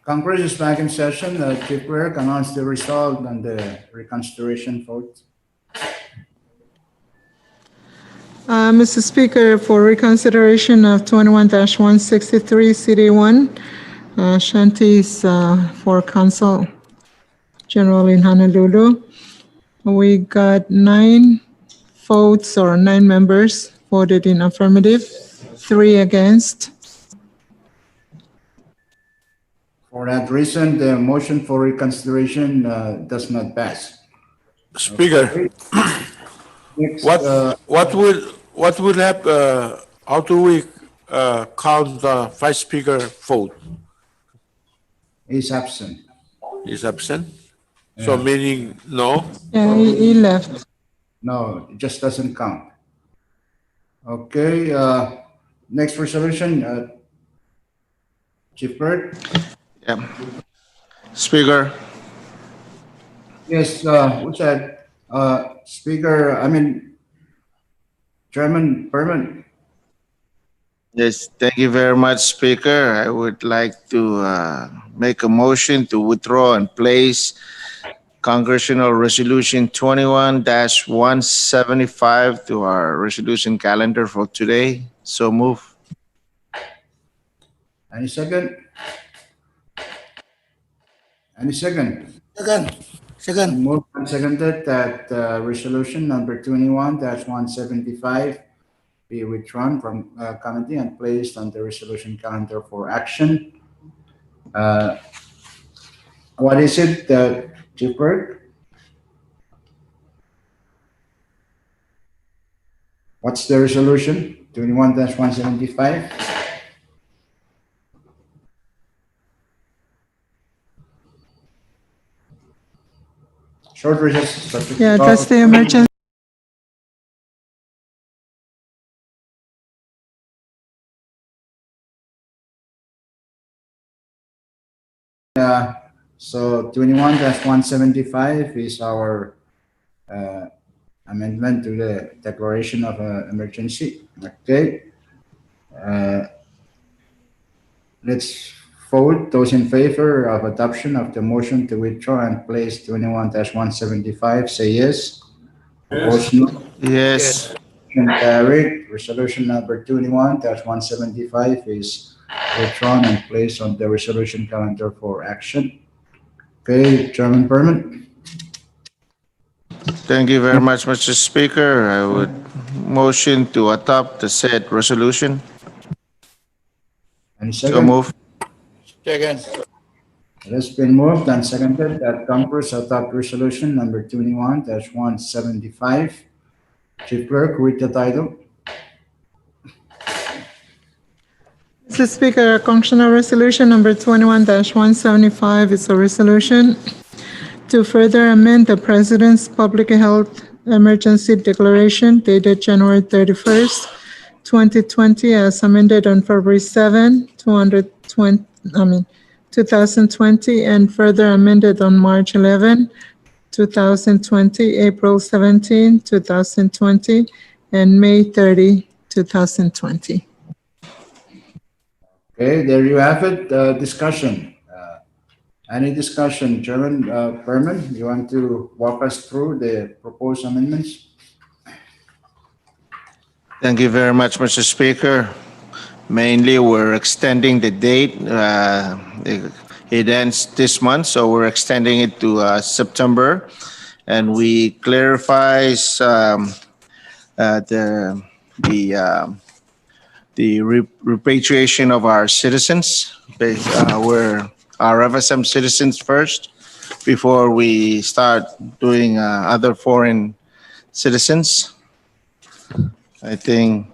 Congress is back in session. Chief Clerk, announce the result on the reconsideration vote. Mr. Speaker, for reconsideration of 21-163 CD1, Shanties for Council General in Honolulu, we got 9 votes or 9 members voted in affirmative, 3 against. For that reason, the motion for reconsideration does not pass. Speaker, Next, what will happen, how do we count the Vice Speaker vote? is absent. Is absent? So Yeah. meaning no? Yeah, he left. No, it just doesn't count. Okay, next resolution, Chief Clerk. Yeah. Speaker, Yes, what's that? Chairman Berman. yes, thank you very much, Speaker. I would like to make a motion to withdraw and place Congressional Resolution 21-175 to our resolution calendar for today. So move. Any second? Any second? Second. Moved and seconded that resolution number 21-175 be withdrawn from committee and placed on the resolution calendar for action. What is it, Chief Clerk? What's the resolution? 21-175? Short recess. Yeah, that's the emergency. So 21-175 is our amendment to the declaration of emergency. Okay. Let's vote. Those in favor of adoption of the motion to withdraw and place 21-175, say yes. Opposed, no. Yes. Motion carried. Resolution number 21-175 is withdrawn and placed on the resolution calendar for action. Okay, Chairman Berman. Thank you very much, Mr. Speaker. I would motion to adopt the said resolution. Any So second? move. Second. It has been moved and seconded that Congress adopt resolution number 21-175. Chief Clerk, read the title. Mr. Speaker, Congressional Resolution number 21-175 is a resolution to further amend the President's Public Health Emergency Declaration dated January 31st, 2020, as amended on February 7, 2020, and further amended on March 11, 2020, April 17, 2020, and May 30, 2020. Okay, there you have it. Discussion. Any discussion, Chairman Berman? You want to walk us through the proposed amendments? Thank you very much, Mr. Speaker. Mainly, we're extending the date. It ends this month, so we're extending it to September. And we clarifies the repatriation of our citizens. We're our FSM citizens first before we start doing other foreign citizens. I think.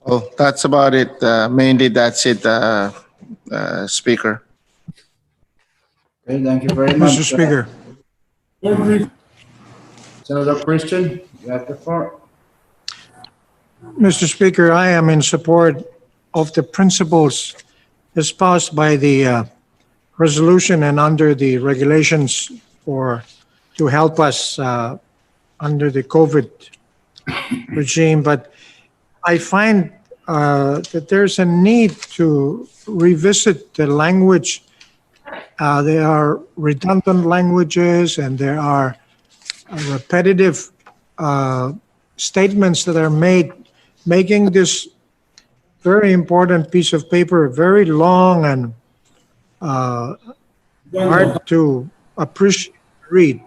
Oh, that's about it. Mainly, that's it, Speaker. Okay, thank you very much. Mr. Speaker. Senator Christian, you have the floor. Mr. Speaker, I am in support of the principles espoused by the resolution and under the regulations to help us under the COVID regime, but I find that there's a need to revisit the language. There are redundant languages and there are repetitive statements that are made, making this very important piece of paper very long and hard to appreciate, read.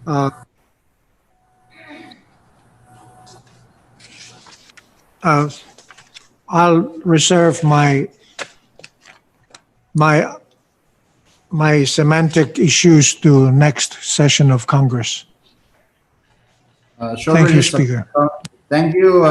Uh, uh, I'll reserve my my semantic issues to next session of Congress. Short Thank you, release of- Speaker. Thank you,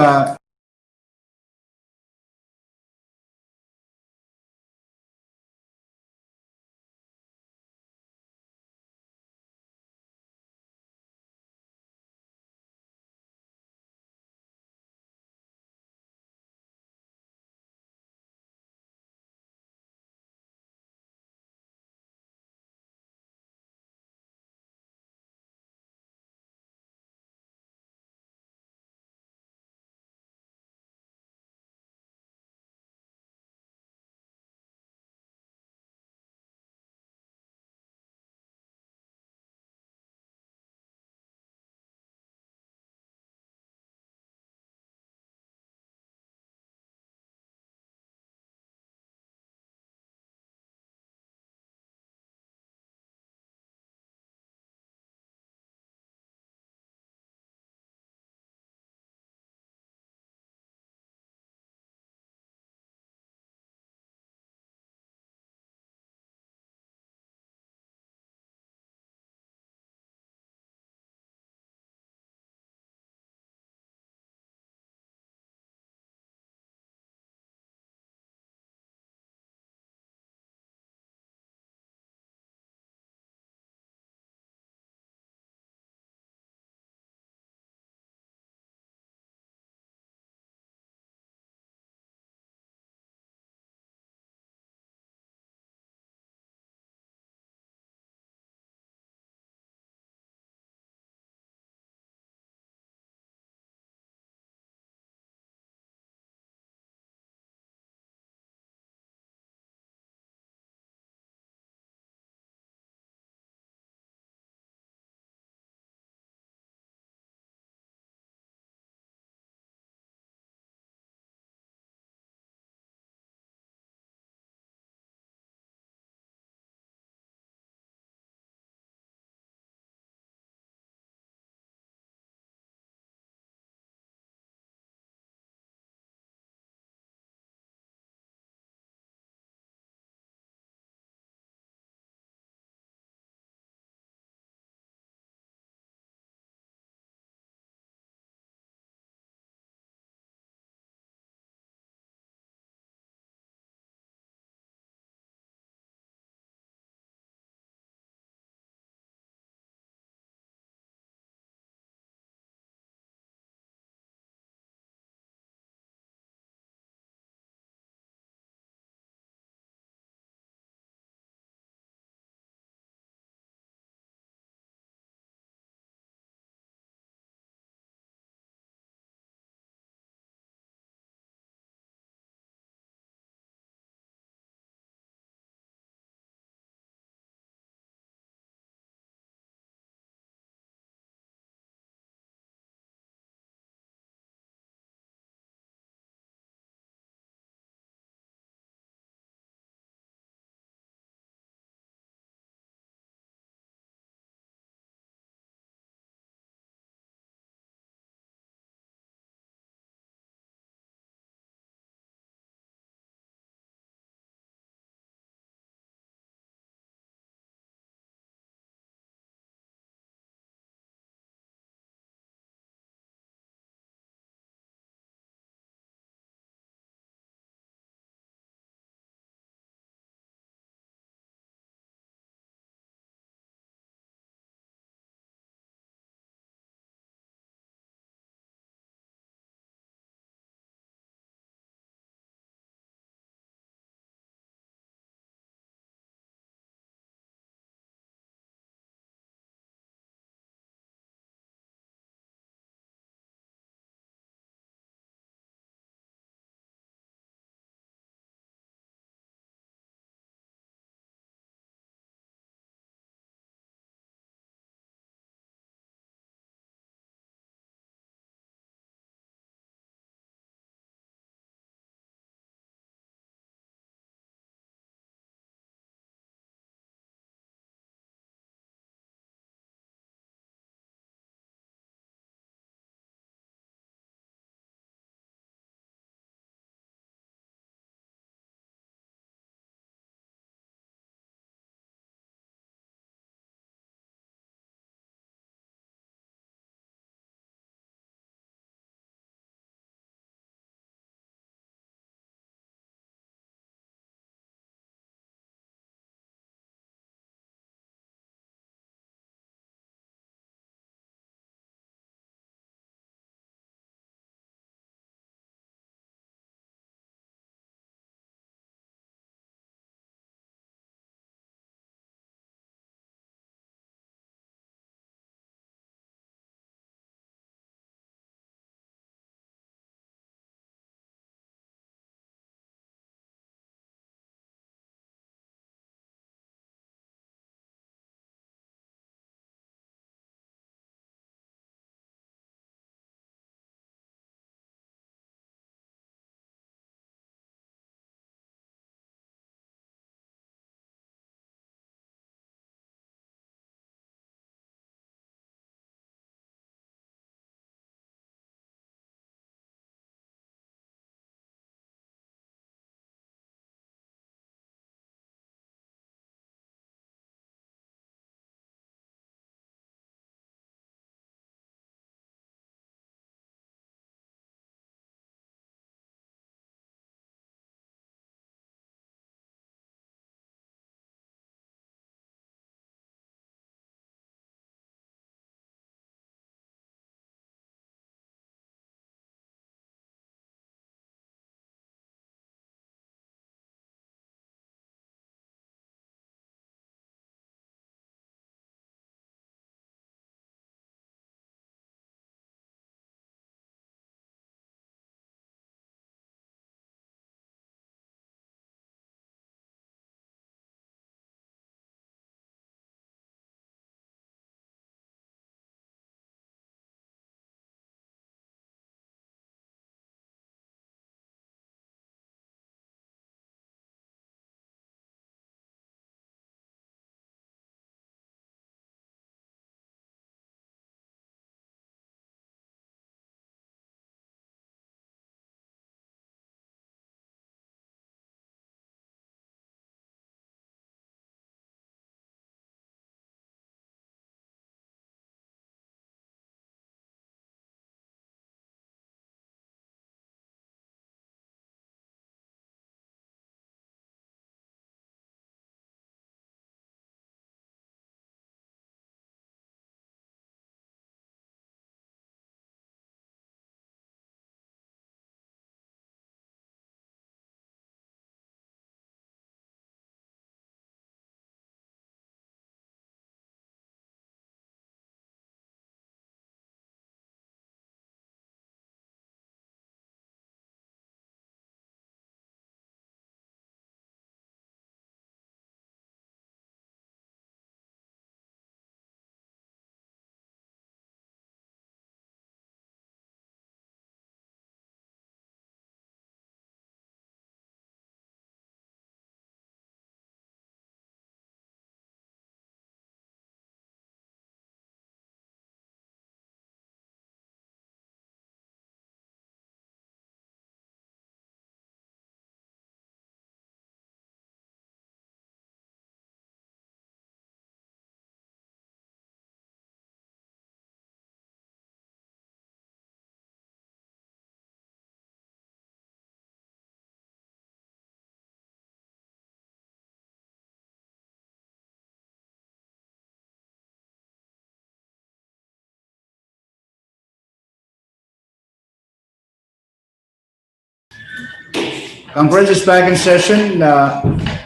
Conference is back in session.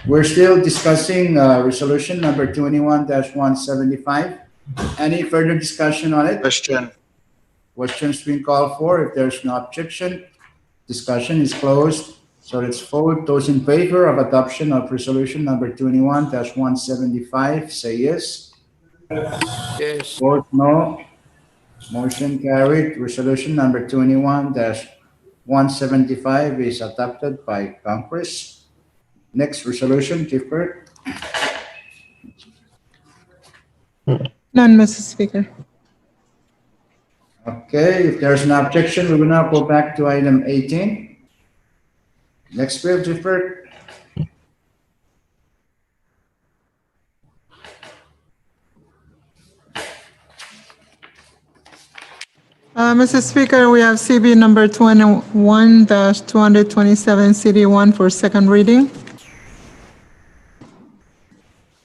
We're still discussing resolution number 21-175. Any further discussion on it? Question. Questions being called for. If there's no objection, discussion is closed. So let's vote. Those in favor of adoption of resolution number 21-175, say yes. Yes. Vote no. Motion carried. Resolution number 21-175 is adopted by Congress. Next resolution, Chief Clerk. None, Mr. Speaker. Okay, if there's no objection, we will now go back to item 18. Next bill, Chief Clerk. Mr. Speaker, we have CB number 21-227, CD1 for second reading.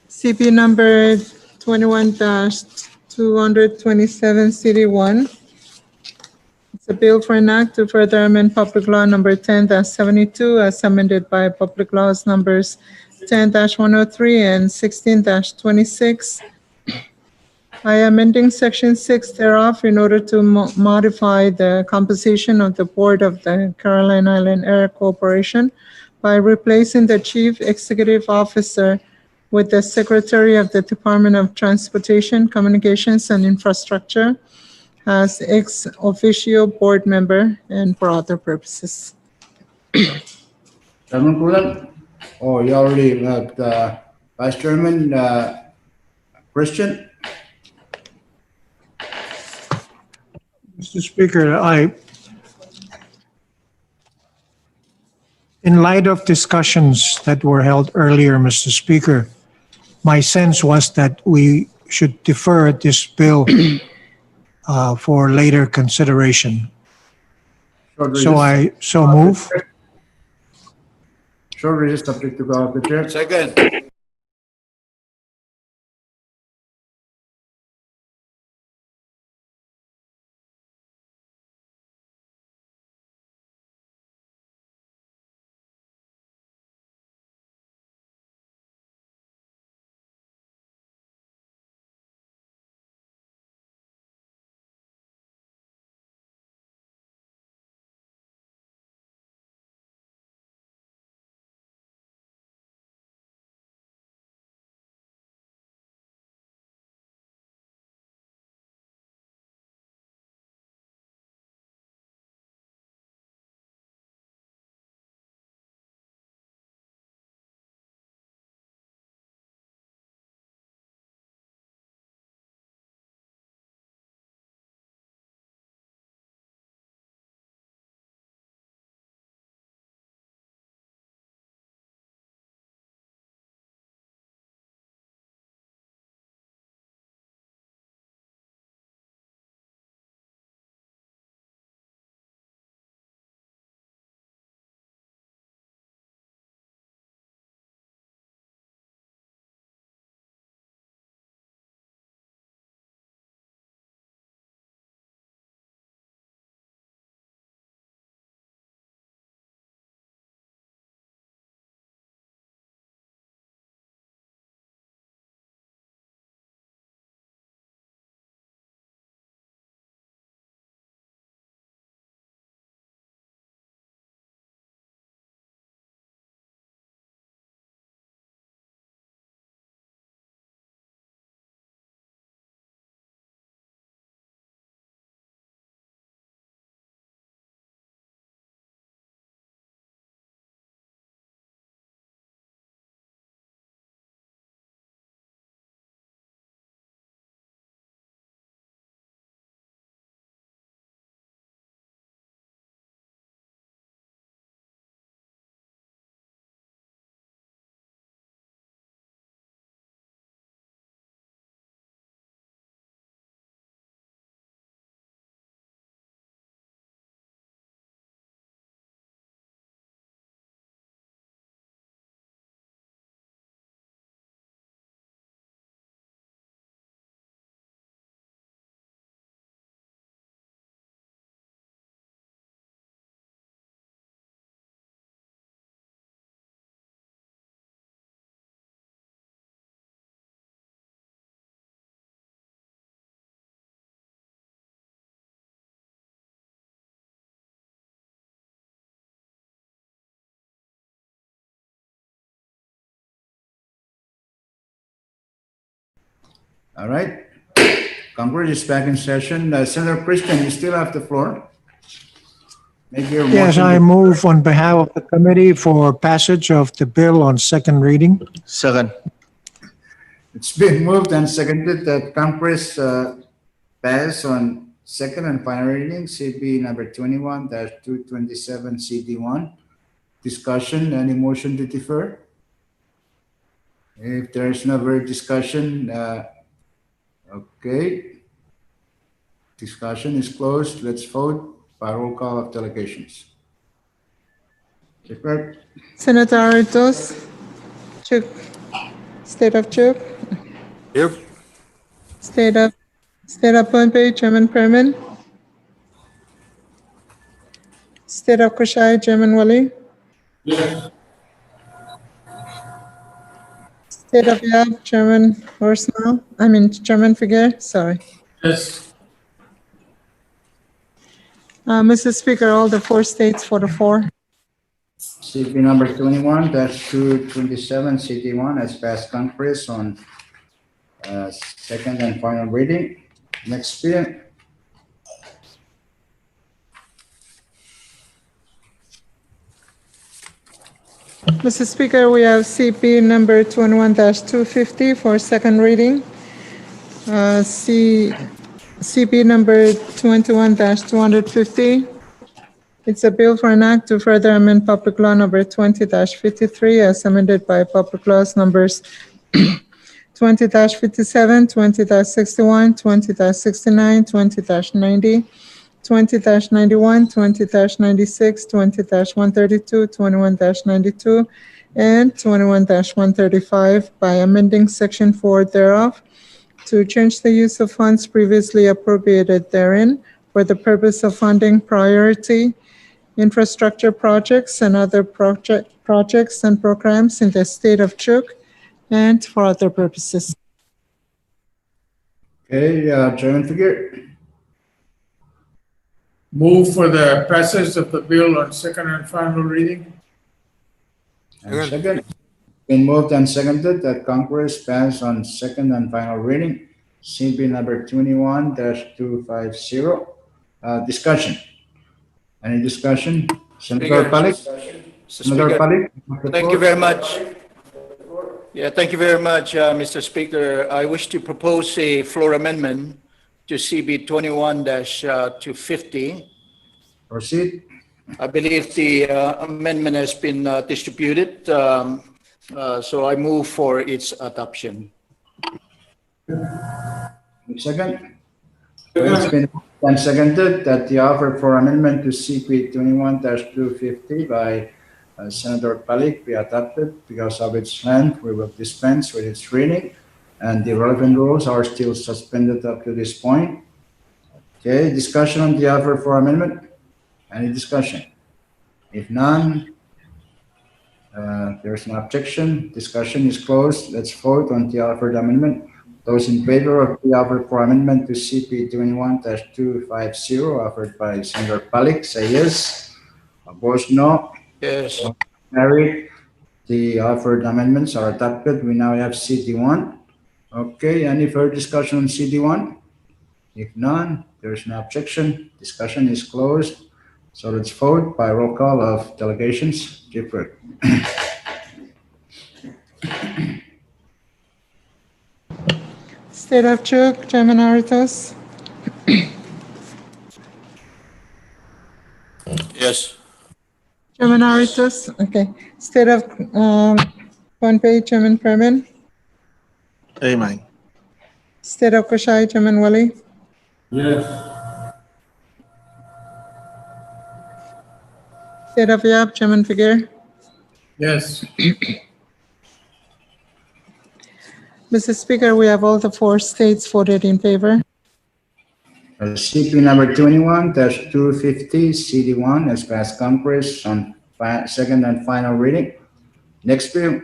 CB number 21-227, CD1. It's a bill for an act to further amend Public Law number 10-72 as amended by Public Laws numbers 10-103 and 16-26. By amending Section 6 thereof in order to modify the composition of the Board of the Caroline Island Air Corporation by replacing the Chief Executive Officer with the Secretary of the Department of Transportation, Communications, and Infrastructure as ex officio board member and for other purposes. Chairman Kulan? Oh, you already, Vice Chairman Christian? Mr. Speaker, in light of discussions that were held earlier, Mr. Speaker, my sense was that we should defer this bill for later consideration. So I move. Short recess subject to call of the chair. Second. All right. Congress is back in session. Senator Christian, you still have the floor. Make your Yes, motion. I move on behalf of the committee for passage of the bill on second reading. Second. It's been moved and seconded that Congress pass on second and final reading, CB number 21-227 CD1. Discussion, any motion to defer? If there is no further discussion, okay. Discussion is closed. Let's vote by roll call of delegations. Clerk? Senator Aritos, Chuk, State of Chuk, Here. State of Pohnpei, Chairman Perman, State of Kushai, Chairman Wali, Yes. State of Yap, Chairman Chairman Figuer, sorry. Yes. Mr. Speaker, all the four states for the four. CP number 21-227 CD1 has passed Congress on second and final reading. Next bill. Mr. Speaker, we have CP number 21-250 for second reading. CP number 21-250. It's a bill for an act to further amend Public Law number 20-53 as amended by Public Laws numbers 20-57, 20-61, 20-69, 20-90, 20-91, 20-96, 20-132, 21-92, and 21-135 by amending Section 4 thereof to change the use of funds previously appropriated therein for the purpose of funding priority infrastructure projects and other projects and programs in the state of Chuk and for other purposes. Okay, Chairman Figuer. Move for the passage of the bill on second and final reading. And second. Been moved and seconded that Congress pass on second and final reading, CB number 21-250. Discussion. Any discussion? Senator Palik? Senator Palik? Thank you very much. Yeah, thank you very much, Mr. Speaker. I wish to propose a floor amendment to CB 21-250. Proceed. I believe the amendment has been distributed, so I move for its adoption. Second. It's been moved and seconded that the offer for amendment to CP 21-250 by Senator Palik be adopted. Because of its length, we will dispense with its reading, and the relevant rules are still suspended up to this point. Okay, discussion on the offer for amendment? Any discussion? If none, there's no objection. Discussion is closed. Let's vote on the offered amendment. Those in favor of the offer for amendment to CP 21-250 offered by Senator Palik, say yes. Opposed, no. Yes. Carried. The offered amendments are adopted. We now have CD1. Okay, any further discussion on CD1? If none, there is no objection. Discussion is closed. So let's vote by roll call of delegations. Jeffrey. State of Chuk, Chairman Aritos. Yes. Chairman Aritos, okay. State of Pohnpei, Chairman Perman. Amen. State of Kushai, Chairman Wali. Yes. State of Yap, Chairman Figuer. Yes. Mr. Speaker, we have all the four states voted in favor. CP number 21-250 CD1 has passed Congress on second and final reading. Next bill.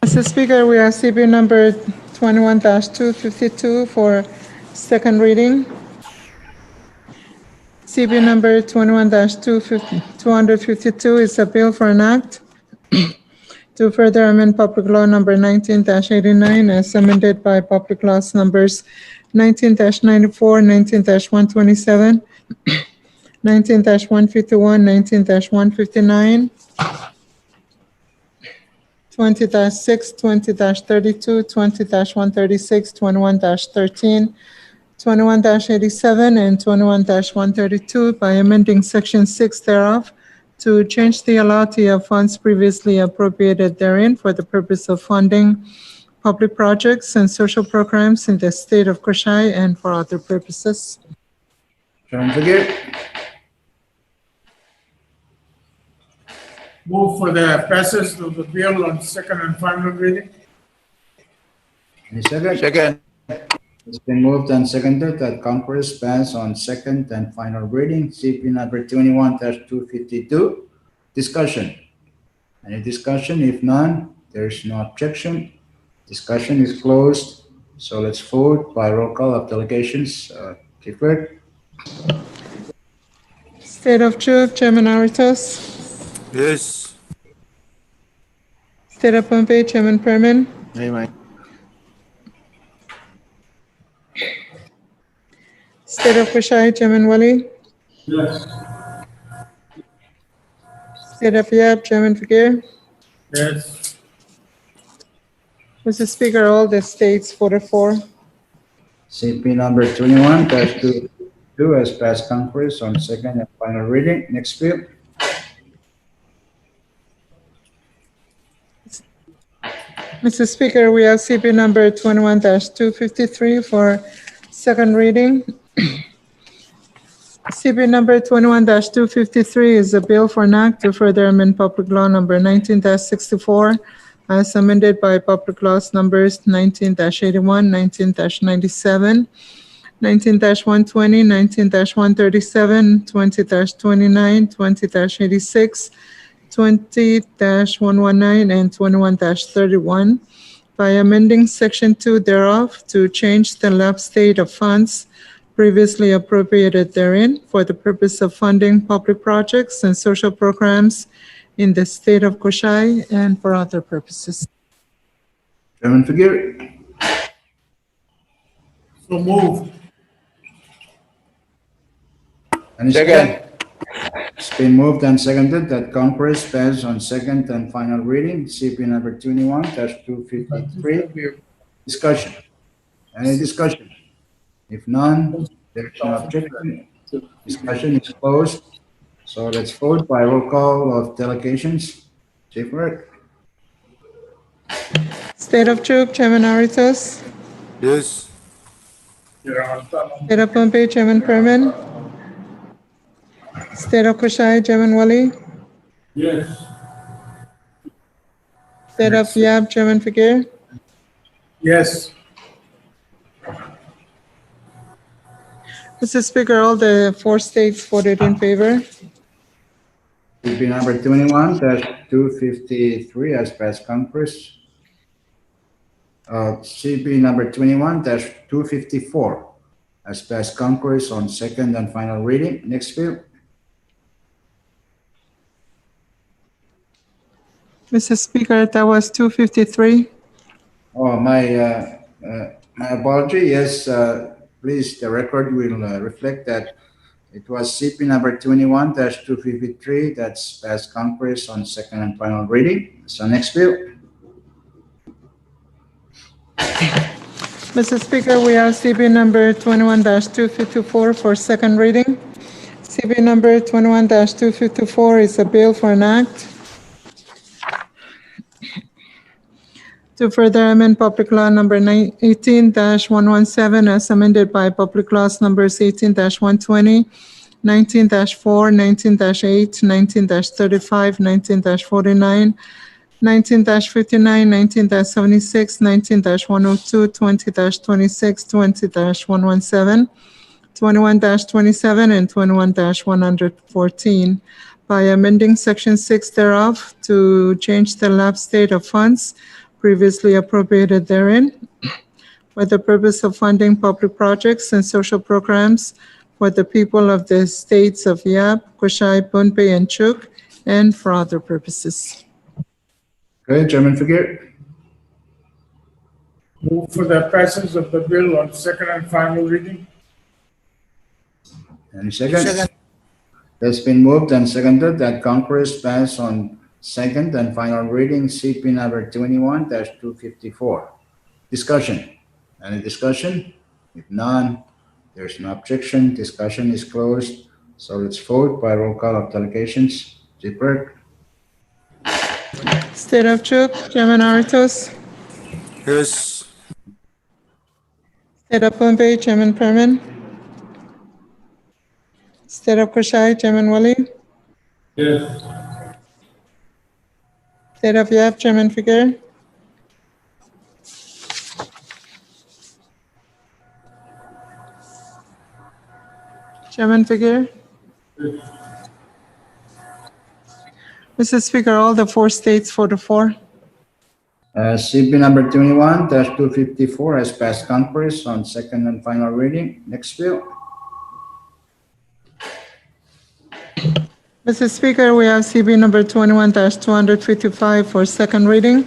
Mr. Speaker, we have CP number 21-252 for second reading. CB number 21-252 is a bill for an act to further amend Public Law number 19-89 as amended by Public Laws numbers 19-94, 19-127, 19-151, 19-159, 20-6, 20-32, 20-136, 21-13, 21-87, and 21-132 by amending Section 6 thereof to change the allotment of funds previously appropriated therein for the purpose of funding public projects and social programs in the state of Koshai and for other purposes. Chairman Figueroa. Move for the passage of the bill on second and final reading. Any second? Second. It's been moved and seconded that Congress pass on second and final reading, CP number 21-252. Discussion. Any discussion? If none, there is no objection. Discussion is closed. So let's vote by roll call of delegations. Chief Clerk. State of Chuuk, Chairman Aritos. Yes. State of Pohnpei, Chairman Perman. Amen. State of Koshai, Chairman Wali. Yes. State of Yap, Chairman Figueroa. Yes. Mr. Speaker, all the states voted for. CP number 21-252 has passed Congress on second and final reading. Next bill. Mr. Speaker, we have CP number 21-253 for second reading. CP number 21-253 is a bill for an act to further amend Public Law number 19-64 as amended by Public Laws numbers 19-81, 19-97, 19-120, 19-137, 20-29, 20-86, 20-119, and 21-31 by amending Section 2 thereof to change the lapse date of funds previously appropriated therein for the purpose of funding public projects and social programs in the state of Koshai and for other purposes. Chairman Figueroa. So moved. Any Second. It's been moved and seconded that Congress pass on second and final reading, CP number 21-253. Discussion. Any discussion? If none, there is no objection. Discussion is closed. So let's vote by roll call of delegations. Chief Clerk. State of Chuuk, Chairman Aritos. Yes. State of Pohnpei, Chairman Perman. State of Koshai, Chairman Wali. Yes. State of Yap, Chairman Figueroa. Yes. Mr. Speaker, all the four states voted in favor. CP number 21-253 has passed Congress. CP number 21-254 has passed Congress on second and final reading. Next bill. Mr. Speaker, that was 253. Oh, my apology. Yes, please, the record will reflect that it was CP number 21-253 that's passed Congress on second and final reading. So next bill. Mr. Speaker, we have CB number 21-254 for second reading. CB number 21-254 is a bill for an act to further amend Public Law number 18-117 as amended by Public Laws numbers 18-120, 19-4, 19-8, 19-35, 19-49, 19-59, 19-76, 19-102, 20-26, 20-117, 21-27, and 21-114 by amending Section 6 thereof to change the lapse date of funds previously appropriated therein for the purpose of funding public projects and social programs for the people of the states of Yap, Kushai, Pohnpei, and Chuk, and for other purposes. Okay, Chairman Figueroa. Move for the passage of the bill on second and final reading. Any second? It's been moved and seconded that Congress pass on second and final reading CP number 21-254. Discussion. Any discussion? If none, there's no objection. Discussion is closed. So let's vote by roll call of delegations. Zipper. State of Chuk, Chairman Aritos. Yes. State of Pohnpei, Chairman Perman. State of Kushai, Chairman Wali. Yes. State of Yap, Chairman Figueroa. Chairman Figueroa. Mr. Speaker, all the four states voted for. CP number 21-254 has passed Congress on second and final reading. Next bill. Mr. Speaker, we have CB number 21-255 for second reading.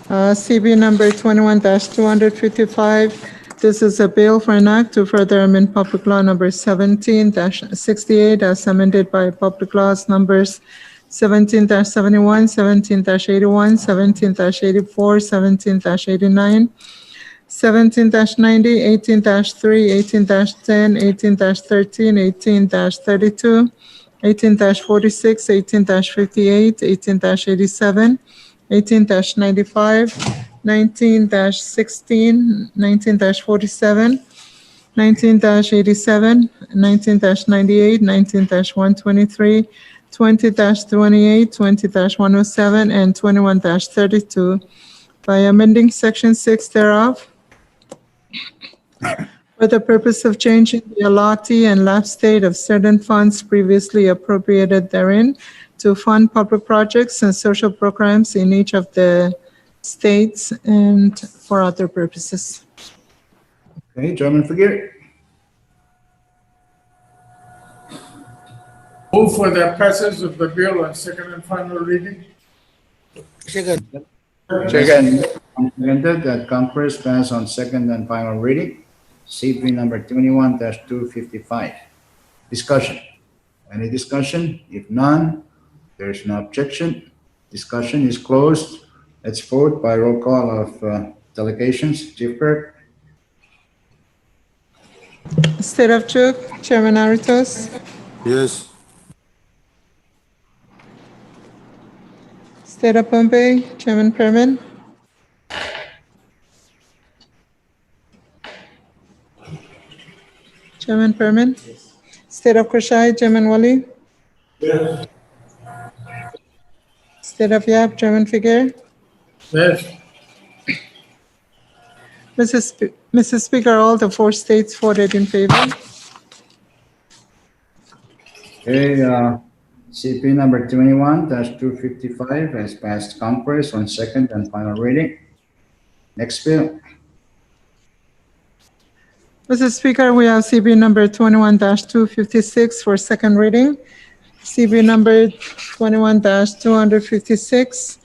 CB number 21-255, this is a bill for an act to further amend Public Law number 17-68 as amended by Public Laws numbers 17-71, 17-81, 17-84, 17-89, 17-90, 18-3, 18-10, 18-13, 18-32, 18-46, 18-58, 18-87, 18-95, 19-16, 19-47, 19-87, 19-98, 19-123, 20-28, 20-107, and 21-32 by amending Section 6 thereof for the purpose of changing the allotee and lapse date of certain funds previously appropriated therein to fund public projects and social programs in each of the states and for other purposes. Okay, Chairman Figueroa. Move for the passage of the bill on second and final reading. Second. Recommended that Congress pass on second and final reading CP number 21-255. Discussion. Any discussion? If none, there is no objection. Discussion is closed. Let's vote by roll call of delegations. Chief Clerk. State of Chuk, Chairman Aritos. Yes. State of Pohnpei, Chairman Perman. Chairman Perman. State of Kushai, Chairman Wali. Yes. State of Yap, Chairman Figueroa. Yes. Mr. Speaker, all the four states voted in favor. Okay, CP number 21-255 has passed Congress on second and final reading. Next bill. Mr. Speaker, we have CB number 21-256 for second reading. CB number 21-256.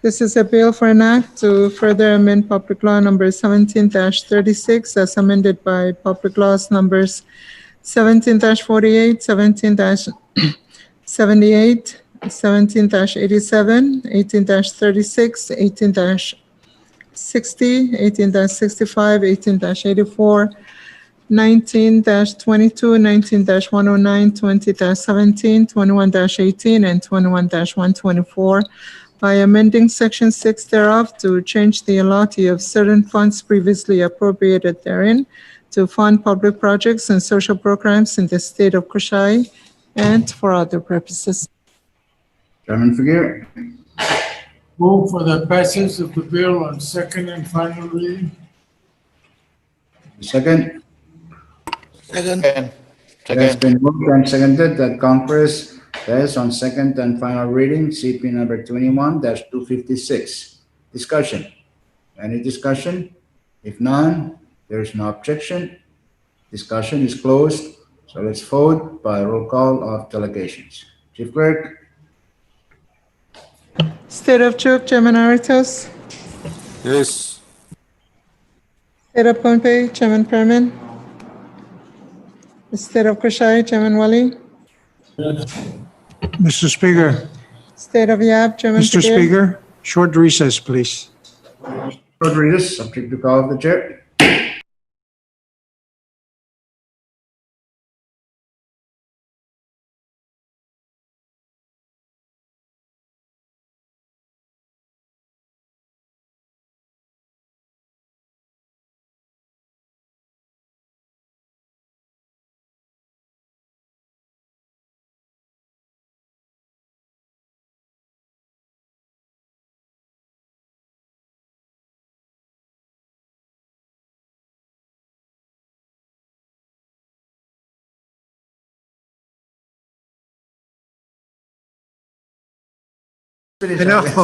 This is a bill for an act to further amend Public Law number 17-36 as amended by Public Laws numbers 17-48, 17-78, 17-87, 18-36, 18-60, 18-65, 18-84, 19-22, 19-109, 20-17, 21-18, and 21-124 by amending Section 6 thereof to change the allotee of certain funds previously appropriated therein to fund public projects and social programs in the state of Kushai and for other purposes. Chairman Figueroa. Move for the passage of the bill on second and final reading. Second. Second. It has been moved and seconded that Congress pass on second and final reading CP number 21-256. Discussion. Any discussion? If none, there is no objection. Discussion is closed. So let's vote by roll call of delegations. Chief Clerk, State of Chuuk, Chairman Aritos. Yes. State of Pohnpei, Chairman Perman. State of Kushai, Chairman Wali. Mr. Speaker, State of Yap, Chairman Mr. Padilla. Speaker, short recess, please. Rodriguez, subject to call of the chair. Enough.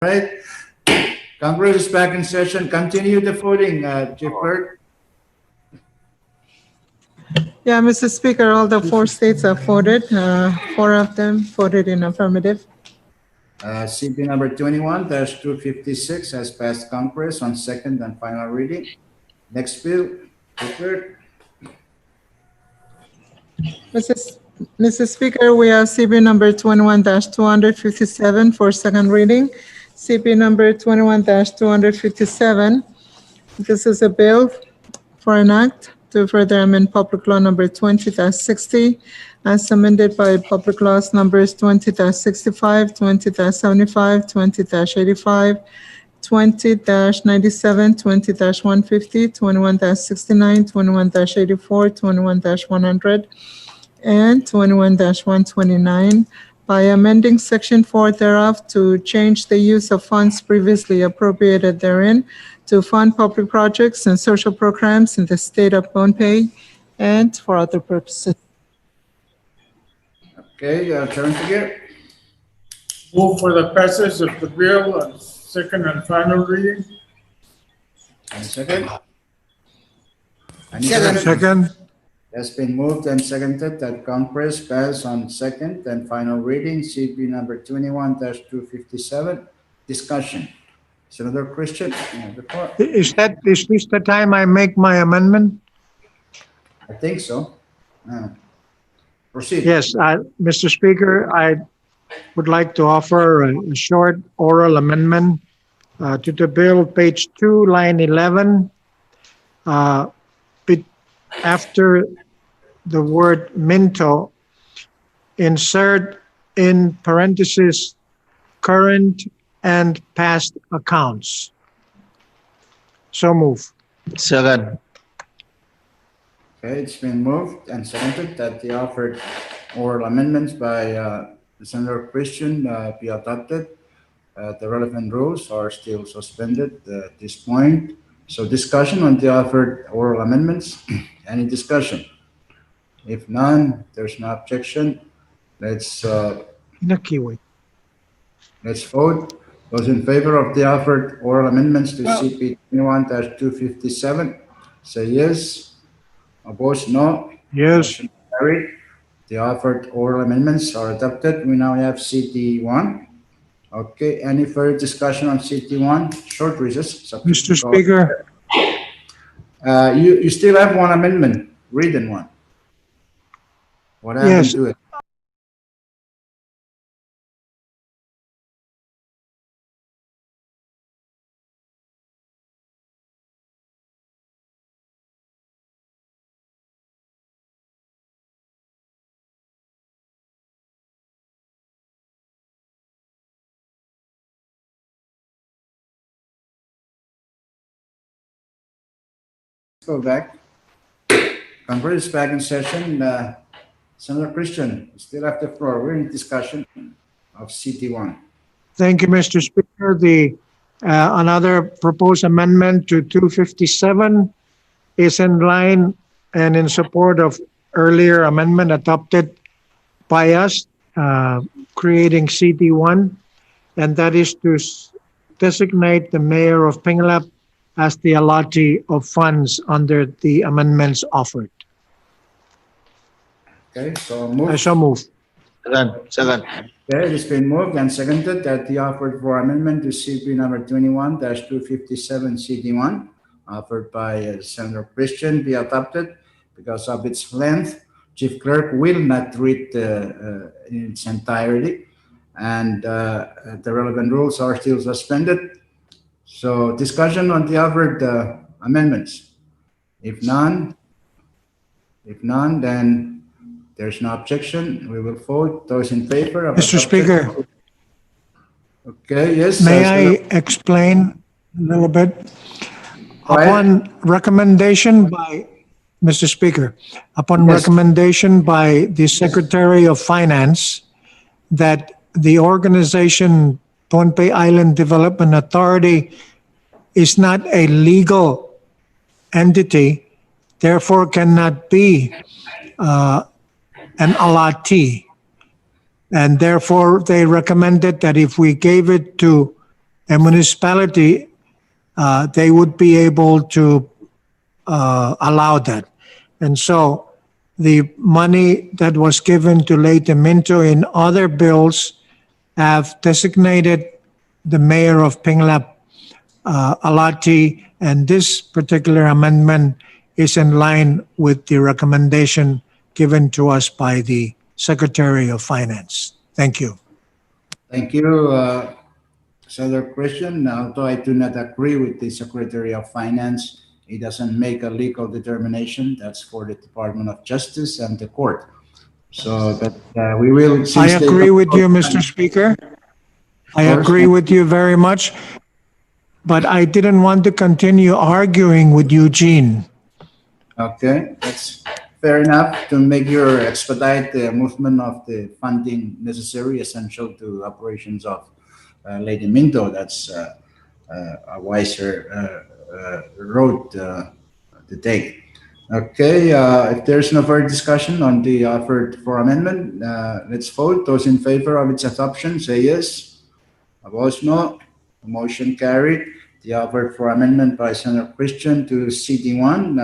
Right. Congress is back in session. Continue the voting, Chief Clerk. Yeah, Mr. Speaker, all the 4 states have voted. 4 of them voted in affirmative. CB number 21-256 has passed Congress on second and final reading. Next bill, Chief Clerk. Mr. Speaker, we have CB number 21-257 for second reading. CB number 21-257. This is a bill for an act to further amend Public Law number 20-60 as amended by Public Laws numbers 20-65, 20-75, 20-85, 20-97, 20-150, 21-69, 21-84, 21-100, and 21-129 by amending Section 4 thereof to change the use of funds previously appropriated therein to fund public projects and social programs in the state of Pohnpei and for other purposes. Okay, Chairman Figueroa. Move for the passage of the bill on second and final reading. And second. Second. Has been moved and seconded that Congress pass on second and final reading CB number 21-257. Discussion. Senator Christian, the floor. Is this the time I make my amendment? I think so. Proceed. Yes, Mr. Speaker, I would like to offer a short oral amendment to the bill, page 2, line 11. After the word Minto, insert in parentheses current and past accounts. So move. Second. Okay, it's been moved and seconded that the offered oral amendments by Senator Christian be adopted. The relevant rules are still suspended at this point. So discussion on the offered oral amendments. Any discussion? If none, there's no objection. Let's vote. Those in favor of the offered oral amendments to CP 21-257, say yes. Opposed, no. Yes. Motion carried. The offered oral amendments are adopted. We now have CT1. Okay, any further discussion on CT1? Short recess. Mr. Speaker. You still have one amendment, written one. What happened Yes. to it? Go back. Congress is back in session. Senator Christian, you still have the floor. We're in discussion of CT1. Thank you, Mr. Speaker. The another proposed amendment to 257 is in line and in support of earlier amendment adopted by us, creating CT1, and that is to designate the mayor of Pinglap as the allotee of funds under the amendments offered. Okay, so I move. shall move. Second. Okay, it has been moved and seconded that the offered for amendment to CB number 21-257 CD1 offered by Senator Christian be adopted because of its length. Chief Clerk will not read in its entirety, and the relevant rules are still suspended. So discussion on the offered amendments. If none, then there's no objection. We will vote. Those in favor of Mr. adoption. Speaker, Okay, yes. may I explain a little bit? Go ahead. Upon recommendation by, Mr. Speaker, upon Yes. recommendation by the Secretary of Finance that the organization Pohnpei Island Development Authority is not a legal entity, therefore cannot be an allotee. And therefore, they recommended that if we gave it to a municipality, they would be able to allow that. And so the money that was given to Leyte Minto in other bills have designated the mayor of Pinglap allotee, and this particular amendment is in line with the recommendation given to us by the Secretary of Finance. Thank you. Thank you, Senator Christian. Although I do not agree with the Secretary of Finance, he doesn't make a legal determination. That's for the Department of Justice and the court. So that we will. I agree with you, Mr. Speaker. I agree with you very much, but I didn't want to continue arguing with Eugene. Okay, that's fair enough to make your expedite the movement of the funding necessary, essential to operations of Leyte Minto. That's a wiser road to take. Okay, if there's no further discussion on the offered for amendment, let's vote. Those in favor of its adoption, say yes. Opposed, no. Motion carried. The offer for amendment by Senator Christian to CD1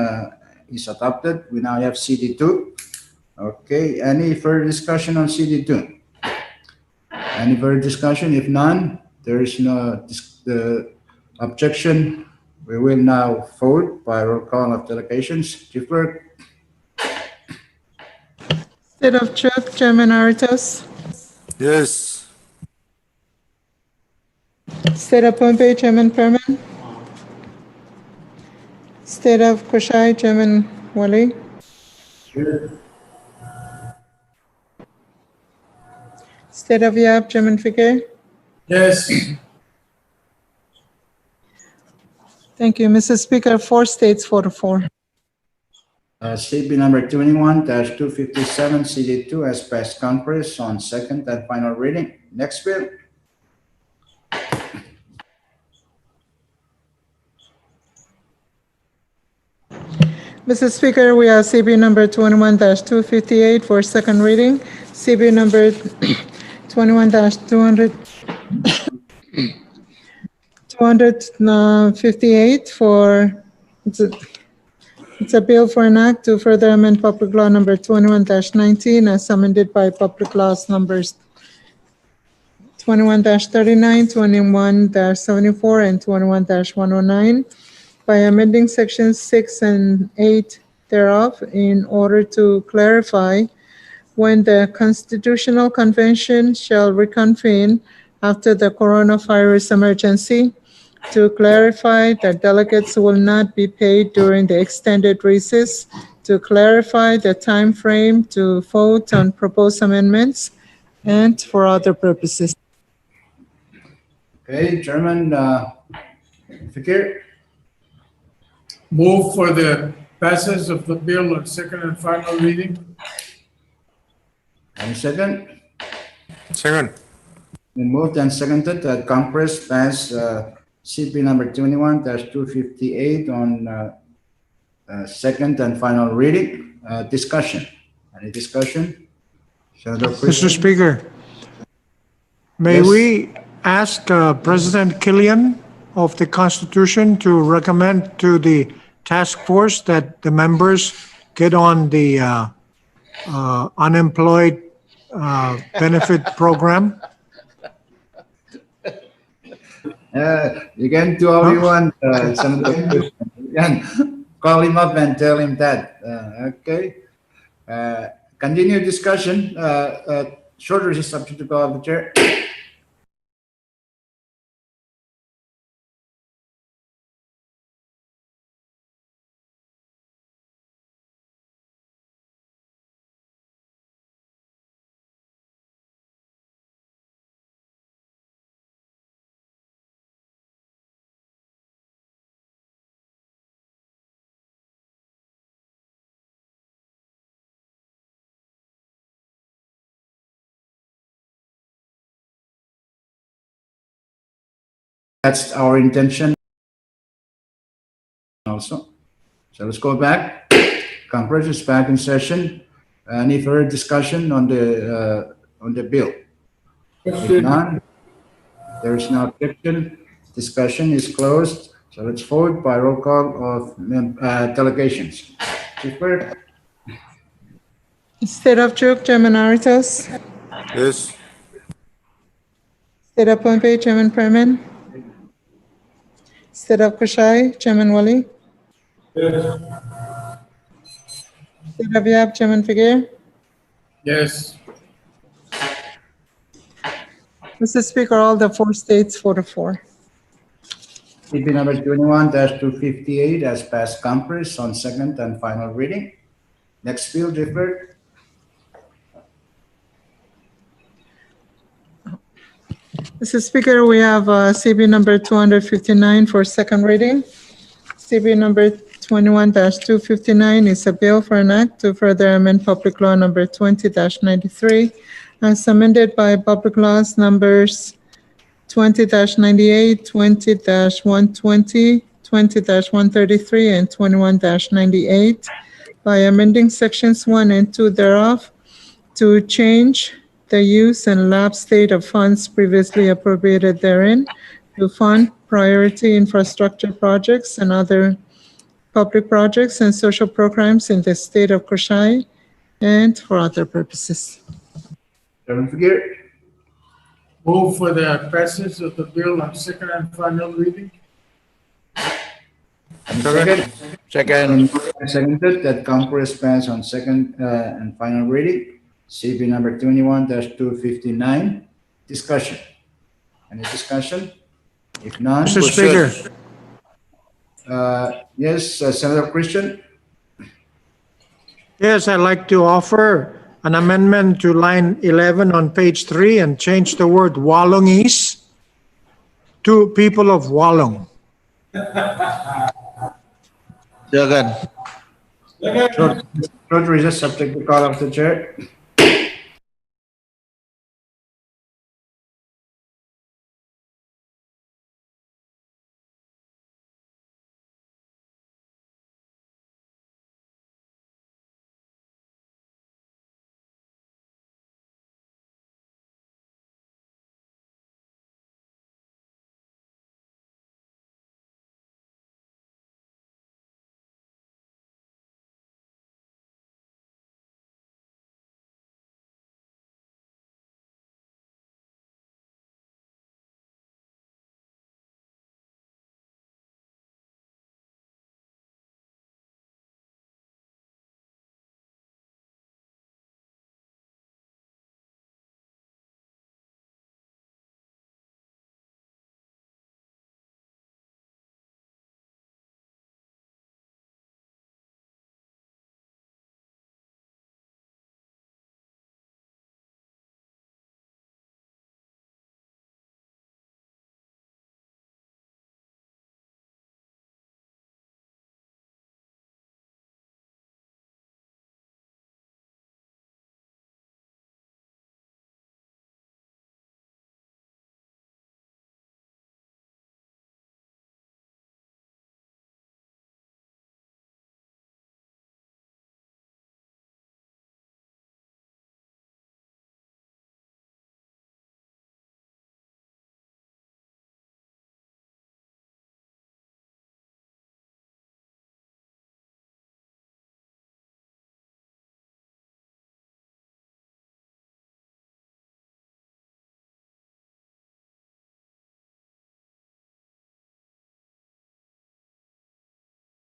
is adopted. We now have CD2. Okay, any further discussion on CD2? Any further discussion? If none, there is no objection. We will now vote by roll call of delegations. Chief Clerk? State of Truth, Chairman Aritos. Yes. State of Pohnpei, Chairman Perman. State of Koshai, Chairman Wali. State of Yap, Chairman Fikir. Yes. Thank you, Mr. Speaker. 4 states, 4-4. CB number 21-257 CD2 has passed Congress on second and final reading. Next bill. Mr. Speaker, we have CB number 21-258 for second reading. CB number 258 for, it's a bill for an act to further amend Public Law number 21-19 as amended by Public Laws numbers 21-39, 21-74, and 21-109 by amending sections 6 and 8 thereof in order to clarify when the Constitutional Convention shall reconvene after the coronavirus emergency, to clarify that delegates will not be paid during the extended recess, to clarify the time frame to vote on proposed amendments, and for other purposes. Okay, Chairman Fikir? Move for the passage of the bill on second and final reading. Any second? Second. Been moved and seconded that Congress pass CP number 21-258 on second and final reading. Discussion. Any discussion? Senator Mr. Christian? Speaker, may Yes. we ask President Killian of the Constitution to recommend to the task force that the members get on the unemployed benefit program. You can do all you want, Senator Christian. You can call him up and tell him that. Okay. Continue discussion. Short recess subject to call of the chair. That's our intention also. So let's go back. Conference is back in session. Any further discussion on the bill? If none, there is no objection. Discussion is closed. So let's vote by roll call of delegations. Chief Clerk? State of Truk, Chairman Aritos. Yes. State of Pohnpei, Chairman Perman. State of Kushai, Chairman Wali. State of Yap, Chairman Figuer. Yes. Mr. Speaker, all the 4 states voted for. CP number 21-258 has passed conference on second and final reading. Next bill, Chief Clerk. Mr. Speaker, we have CB number 259 for second reading. CB number 21-259 is a bill for an act to further amend Public Law number 20-93 as amended by Public Laws numbers 20-98, 20-120, 20-133, and 21-98 by amending sections 1 and 2 thereof to change the use and lapse state of funds previously appropriated therein to fund priority infrastructure projects and other public projects and social programs in the state of Kushai and for other purposes. Chairman Figuer. Move for the passage of the bill on second and final reading. Second. Second. Seconded that conference pass on second and final reading. CP number 21-259. Discussion. Any discussion? If none, Mr. Speaker, yes, Senator Christian. yes, I'd like to offer an amendment to line 11 on page 3 and change the word Walongese to people of Walong. Second. Short recess subject to call of the chair.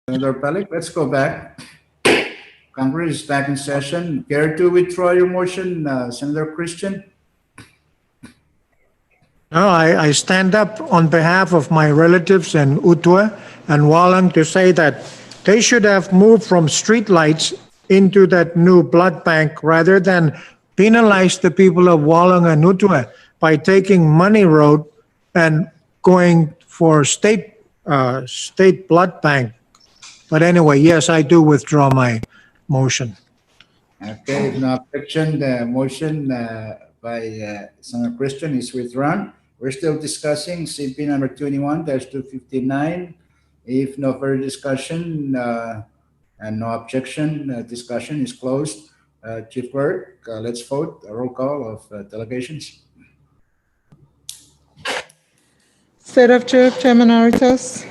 Senator Pelik, let's go back. Congress is back in session. Care to withdraw your motion, Senator Christian? No, I stand up on behalf of my relatives in Utua and Walang to say that they should have moved from streetlights into that new blood bank rather than penalize the people of Walang and Utua by taking Money Road and going for state blood bank. But anyway, yes, I do withdraw my motion. Okay, if no objection, the motion by Senator Christian is withdrawn. We're still discussing CP number 21-259. If no further discussion and no objection, discussion is closed. Chief Clerk, let's vote. A roll call of delegations. State of Chuuk, Chairman Aritos.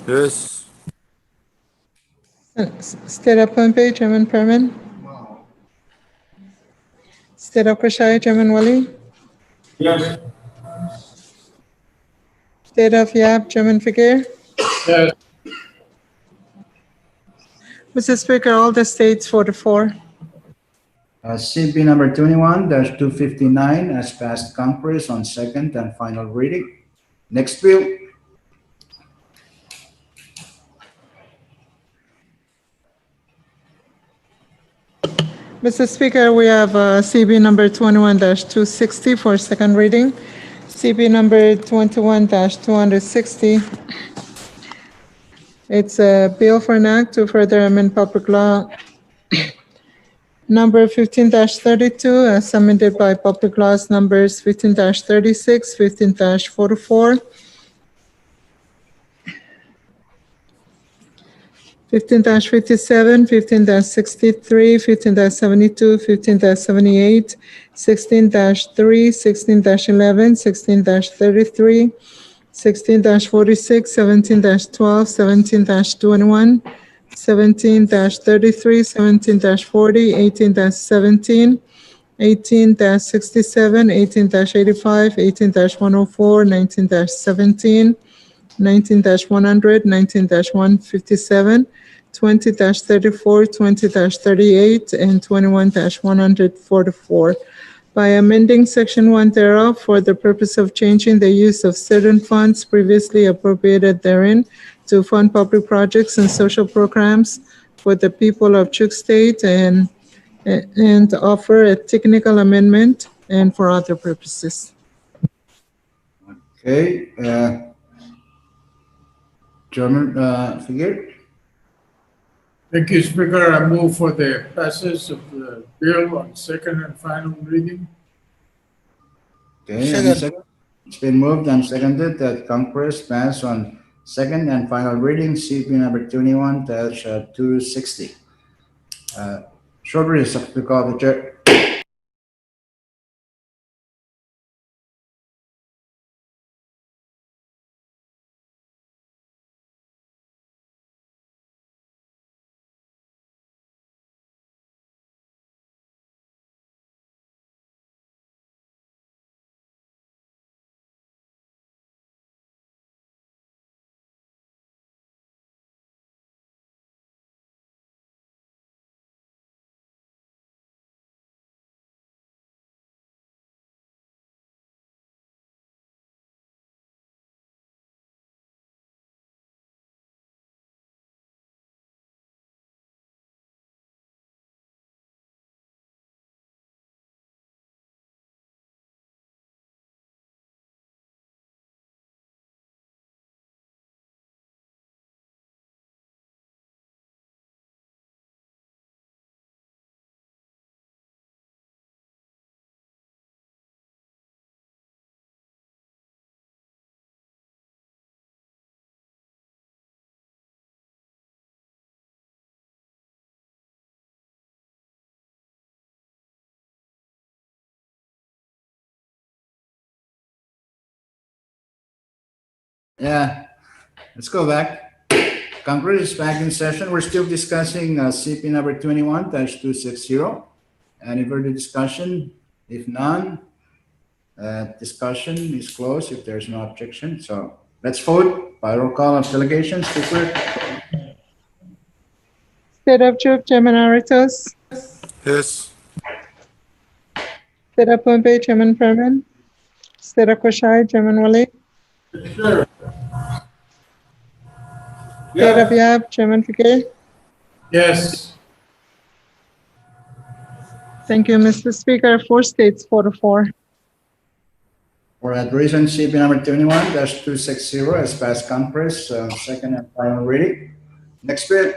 Yes. State of Pohnpei, Chairman Perman. State of Kashaya, Chairman Wali. Yes. State of Yap, Chairman Fikir. Yes. Mr. Speaker, all the states 4-4. CP number 21-259 has passed Congress on second and final reading. Next bill. Mr. Speaker, we have CB number 21-260 for second reading. CB number 21-260. It's a bill for an act to further amend public law number 15-32 as amended by public laws numbers 15-36, 15-44, 15-57, 15-63, 15-72, 15-78, 16-3, 16-11, 16-33, 16-46, 17-12, 17-21, 17-33, 17-40, 18-17, 18-67, 18-85, 18-104, 19-17, 19-100, 19-157, 20-34, 20-38, and 21-144 by amending Section 1 thereof for the purpose of changing the use of certain funds previously appropriated therein to fund public projects and social programs for the people of Chuuk State and offer a technical amendment and for other purposes. Okay, Chairman Figueroa. Thank you, Speaker. I move for the passage of the bill on second and final reading. Okay, and second. It's been moved and seconded that Congress pass on second and final reading CP number 21-260. Short recess to call the chair. Yeah, let's go back. Congress is back in session. We're still discussing CP number 21-260. Any further discussion? If none, discussion is closed if there's no objection. So let's vote by roll call of delegations. Speaker. State Rep Chuk, Chairman Aritos. Yes. State Rep Pompey, Chairman Perman. State Rep Koshai, Chairman Wali. Sure. State Rep Yes. Yap, Chairman Fikir. Yes. Thank you, Mr. Speaker. 4 states, 4-4. For that reason, CP number 21-260 has passed conference, second and final reading. Next bill.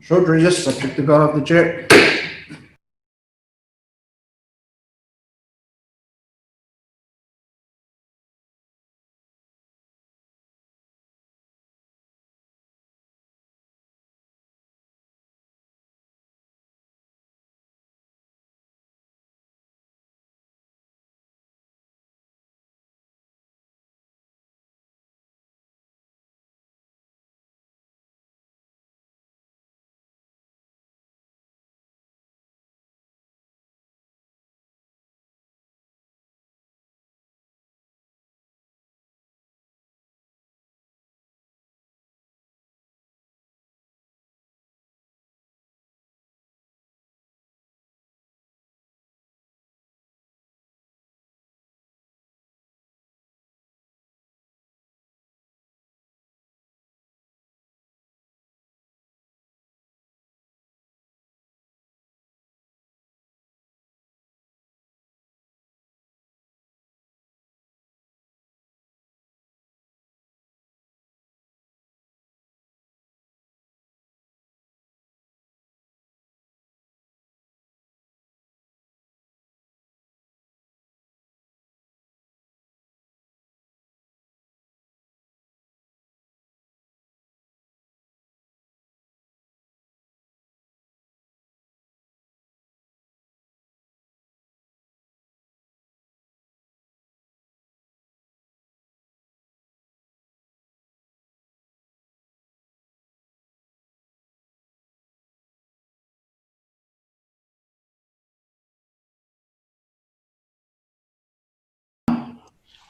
Short recess, subject to call of the chair.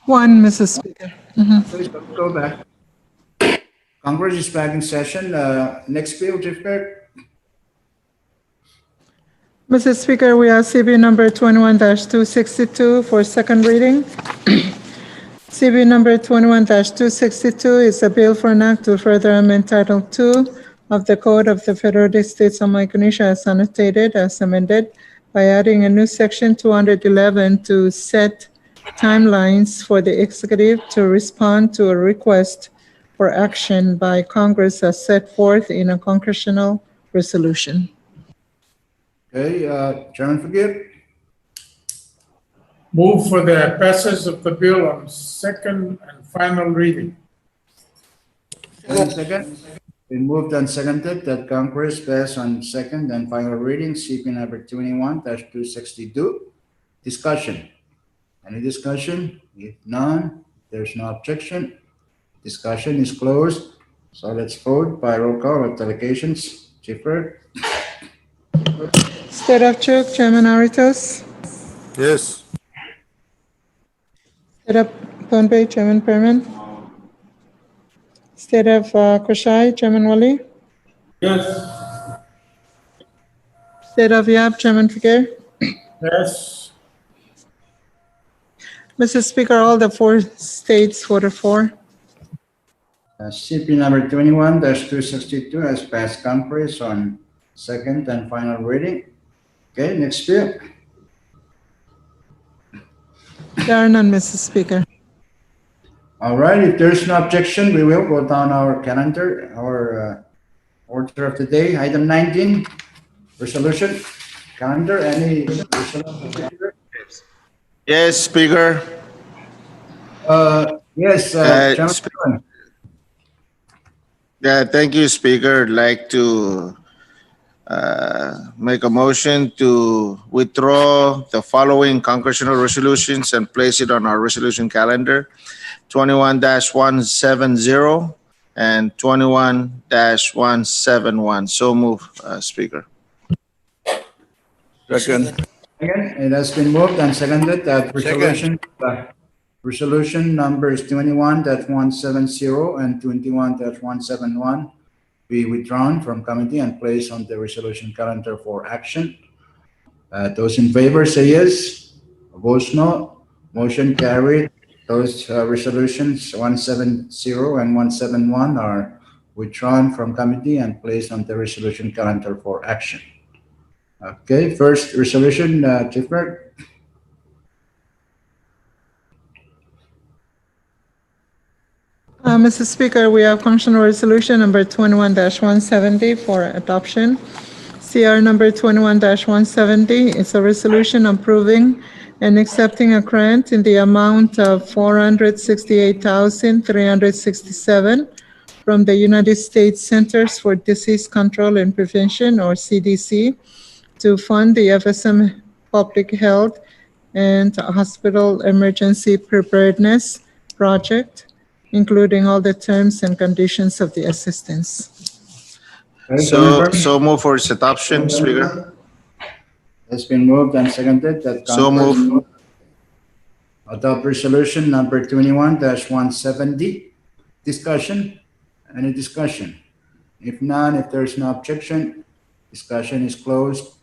One, Mrs. Speaker. Please go back. Congress is back in session. Next bill, Chief Clerk. Mr. Speaker, we have CB number 21-262 for second reading. CB number 21-262 is a bill for an act to further amend Title II of the Code of the Federated States of Micronesia as annotated, as amended, by adding a new section 211 to set timelines for the executive to respond to a request for action by Congress as set forth in a congressional resolution. Okay, Chairman Forgive. Move for the passage of the bill on second and final reading. Second. Been moved and seconded that Congress pass on second and final reading, CP number 21-262. Discussion. Any discussion? If none, there's no objection. Discussion is closed. So let's vote by roll call of delegations. Chief Clerk. State Rep Chuk, Chairman Aritos. Yes. State Rep Pompey, Chairman Perman. State Rep Koshai, Chairman Wali. Yes. State Rep Yap, Chairman Fikir. Yes. Mr. Speaker, all the 4 states voted for. CP number 21-262 has passed conference on second and final reading. Okay, next bill. There are none, Mr. Speaker. All right, if there's no objection, we will go down our calendar, our order of the day. Item 19, resolution calendar. Any resolution calendar? Yes, Speaker. Yes, Chairman Perman. Yeah, thank you, Speaker. I'd like to make a motion to withdraw the following congressional resolutions and place it on our resolution calendar: 21-170 and 21-171. So move, Speaker. Second. Again, it has been moved and seconded that resolution numbers 21-170 and 21-171 be withdrawn from committee and placed on the resolution calendar for action. Those in favor say yes. Opposed, no. Motion carried. Those resolutions 170 and 171 are withdrawn from committee and placed on the resolution calendar for action. Okay, first resolution, Chief Clerk. Mr. Speaker, we have functional resolution number 21-170 for adoption. CR number 21-170 is a resolution approving and accepting a grant in the amount of $468,367 from the United States Centers for Disease Control and Prevention, or CDC, to fund the FSM Public Health and Hospital Emergency Preparedness Project, including all the terms and conditions of the assistance. Okay, So move for its adoption, Speaker. It's been moved and seconded that So Congress move. adopt resolution number 21-170. Discussion? Any discussion? If none, if there is no objection, discussion is closed.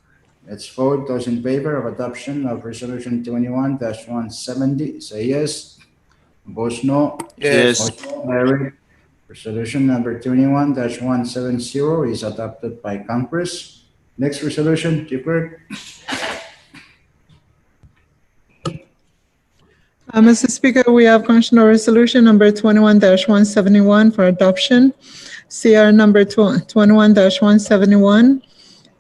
Let's vote. Those in favor of adoption of resolution 21-170, say yes. Opposed, no. Yes. Motion carried. Resolution number 21-170 is adopted by Congress. Next resolution, Chief Clerk. Mr. Speaker, we have functional resolution number 21-171 for adoption. CR number 21-171.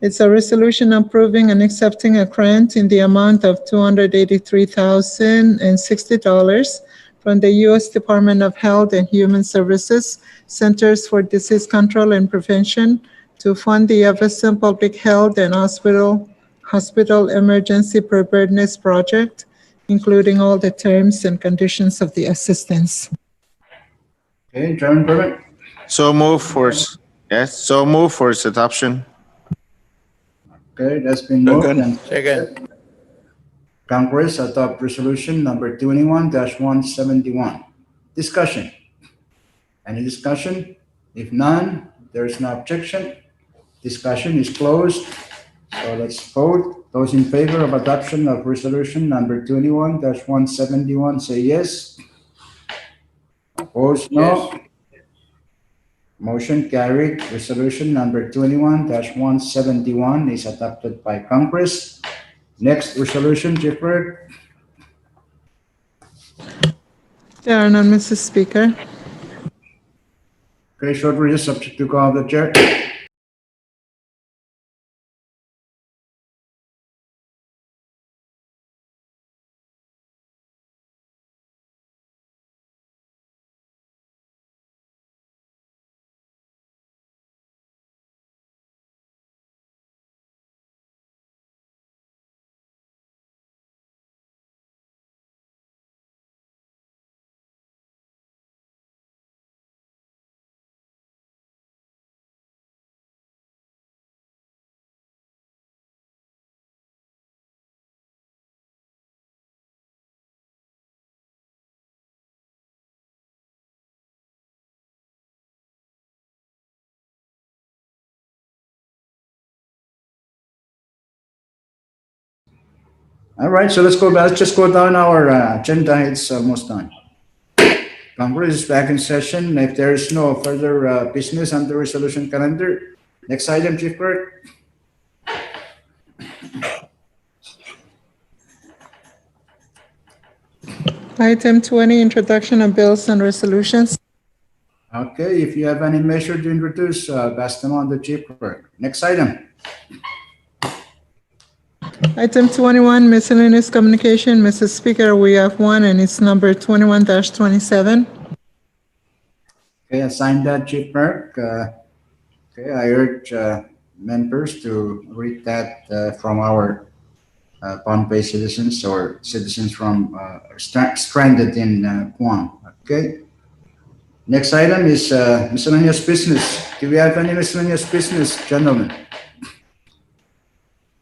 It's a resolution approving and accepting a grant in the amount of $283,060 from the U.S. Department of Health and Human Services Centers for Disease Control and Prevention to fund the FSM Public Health and Hospital Emergency Preparedness Project, including all the terms and conditions of the assistance. Okay, Chairman Permit. So move for its adoption. Okay, that's been moved. And Second. Congress adopt resolution number 21-171. Discussion. Any discussion? If none, there is no objection. Discussion is closed. So let's vote. Those in favor of adoption of resolution number 21-171 say yes. Opposed, no. Yes. Motion carried. Resolution number 21-171 is adopted by Congress. Next resolution, Chief Clerk. There are none, Mr. Speaker. Okay, short recess subject to call of the chair. All right, so let's go back. Let's just go down our agenda. It's almost done. Congress is back in session. If there is no further business on the resolution calendar, next item, Chief Clerk. Item 20, introduction of bills and resolutions. Okay, if you have any measure to introduce, pass them on to Chief Clerk. Next item. Item 21, miscellaneous communication. Mr. Speaker, we have one, and it's number 21-27. Okay, assign that, Chief Clerk. Okay, I urge members to read that from our bond-based citizens or citizens from stranded in Guam. Okay. Next item is miscellaneous business. Do we have any miscellaneous business, gentlemen?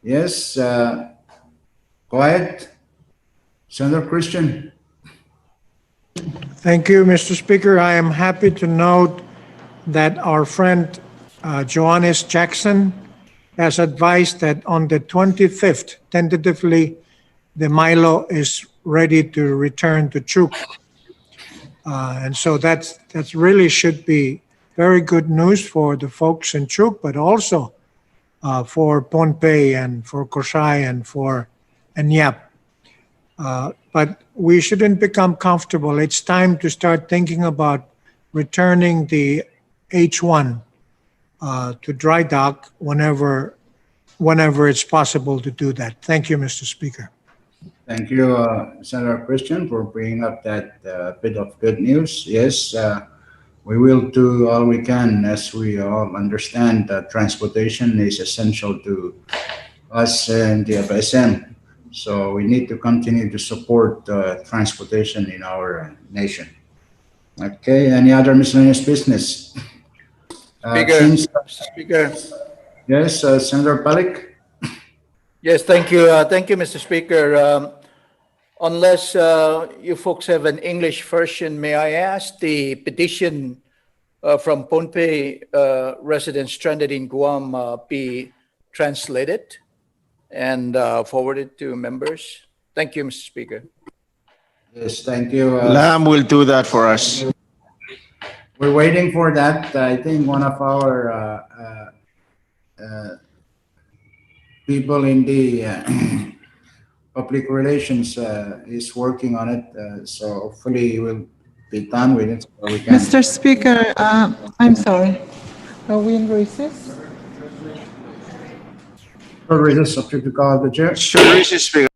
Yes. Go ahead. Senator Christian. Thank you, Mr. Speaker. I am happy to note that our friend Johannes Jackson has advised that on the 25th, tentatively, the Milo is ready to return to Chuk. And so that's really should be very good news for the folks in Chuk, but also for Pohnpei and for Koshai and for Anyap. But we shouldn't become comfortable. It's time to start thinking about returning the H1 to dry dock whenever it's possible to do that. Thank you, Mr. Speaker. Thank you, Senator Christian, for bringing up that bit of good news. Yes, we will do all we can, as we all understand that transportation is essential to us and the FSM. So we need to continue to support transportation in our nation. Okay, any other miscellaneous business? Speaker, Since, Mr. Speaker. yes, Senator Palik? Yes, thank you. Thank you, Mr. Speaker. Unless you folks have an English version, may I ask the petition from Pohnpei residents stranded in Guam be translated and forwarded to members? Thank you, Mr. Speaker. Yes, thank you. Lam will do that for us. We're waiting for that. I think one of our people in the public relations is working on it. So hopefully we'll be done with it. So we can. Mr. Speaker, I'm sorry. Are we in recess? Recess subject to call of the chair. Sure, Mr. Speaker.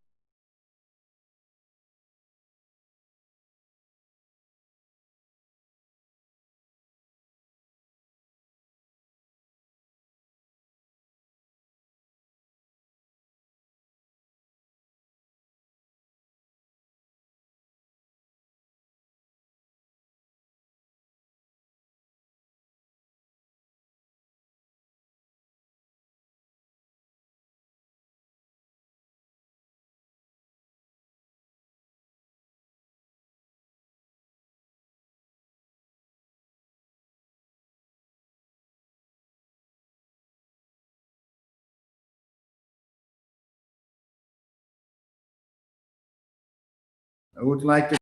I would like to.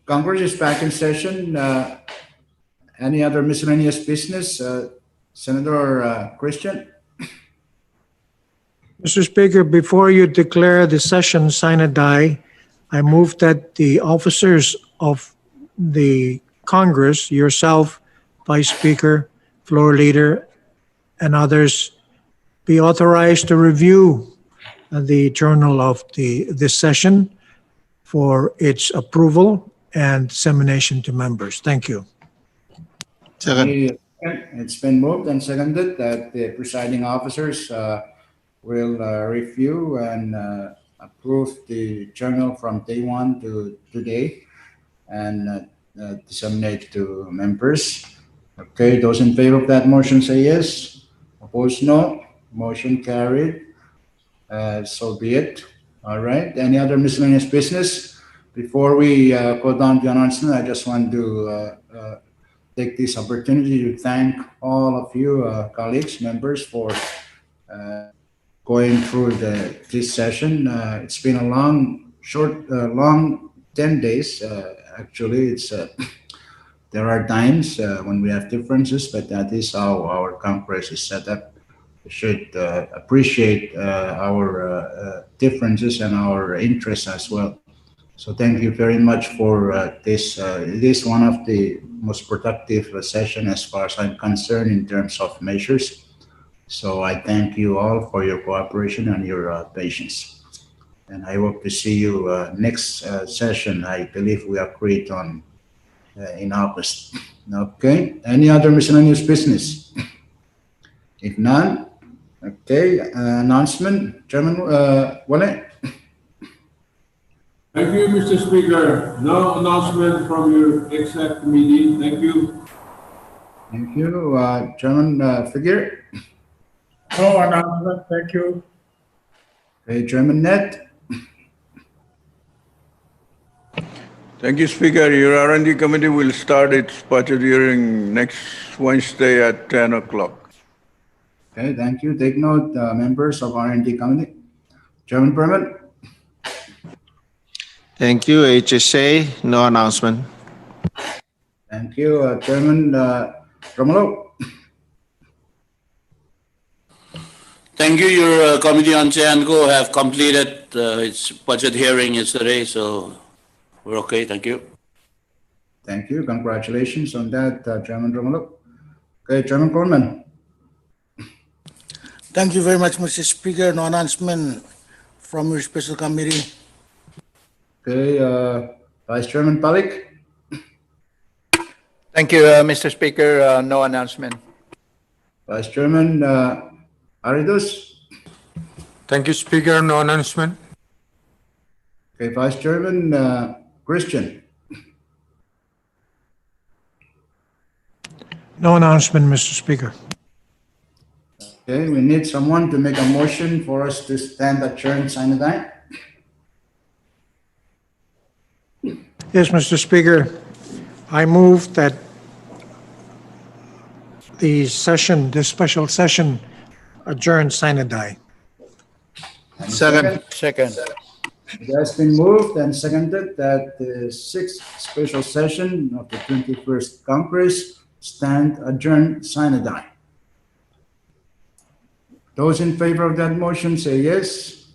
Congress is back in session. Any other miscellaneous business? Senator Christian? Mr. Speaker, before you declare the session sine die, I move that the officers of the Congress, yourself, Vice Speaker, Floor Leader, and others, be authorized to review the journal of this session for its approval and dissemination to members. Thank you. Second. It's been moved and seconded that the presiding officers will review and approve the journal from day one to today and disseminate to members. Okay, those in favor of that motion say yes. Opposed, no. Motion carried. So be it. All right. Any other miscellaneous business? Before we go down to announcement, I just want to take this opportunity to thank all of you, colleagues, members, for going through this session. It's been a long 10 days. Actually, it's there are times when we have differences, but that is how our Congress is set up. We should appreciate our differences and our interests as well. So thank you very much for this. It is one of the most productive session as far as I'm concerned in terms of measures. So I thank you all for your cooperation and your patience. And I hope to see you next session. I believe we agreed on in August. Okay. Any other miscellaneous business? If none, okay. Announcement, Chairman Wale. Thank you, Mr. Speaker. No announcement from your exec committee. Thank you. Thank you. Chairman Figure. No announcement, thank you. Okay, Chairman Net. Thank you, Speaker. Your R&D committee will start its budget hearing next Wednesday at 10 o'clock. Okay, thank you. Take note, members of R&D committee. Chairman Permit. Thank you, HSA. No announcement. Thank you, Chairman Romulo. Thank you. Your Committee on Seanco have completed its budget hearing yesterday, so we're okay. Thank you. Thank you. Congratulations on that, Chairman Romulo. Okay, Chairman Coleman. Thank you very much, Mr. Speaker. No announcement from your special committee. Okay, Vice Chairman Palik. Thank you, Mr. Speaker. No announcement. Vice Chairman Aridus. Thank you, Speaker. No announcement. Okay, Vice Chairman Christian. No announcement, Mr. Speaker. Okay, we need someone to make a motion for us to stand adjourned, sign and die. Yes, Mr. Speaker, I move that the session, this special session adjourn, sign and die. And Second. It has been moved and seconded that the sixth special session of the 21st Congress stand adjourned, sign and die. Those in favor of that motion say yes.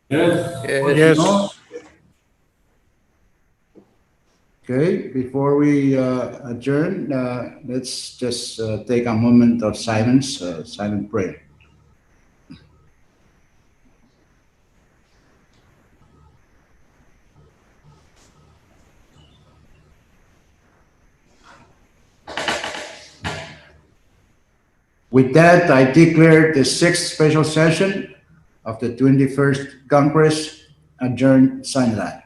Yes. Yes. No? Okay, before we adjourn, let's just take a moment of silence, silent prayer. With that, I declare the sixth special session of the 21st Congress adjourned, sign and die.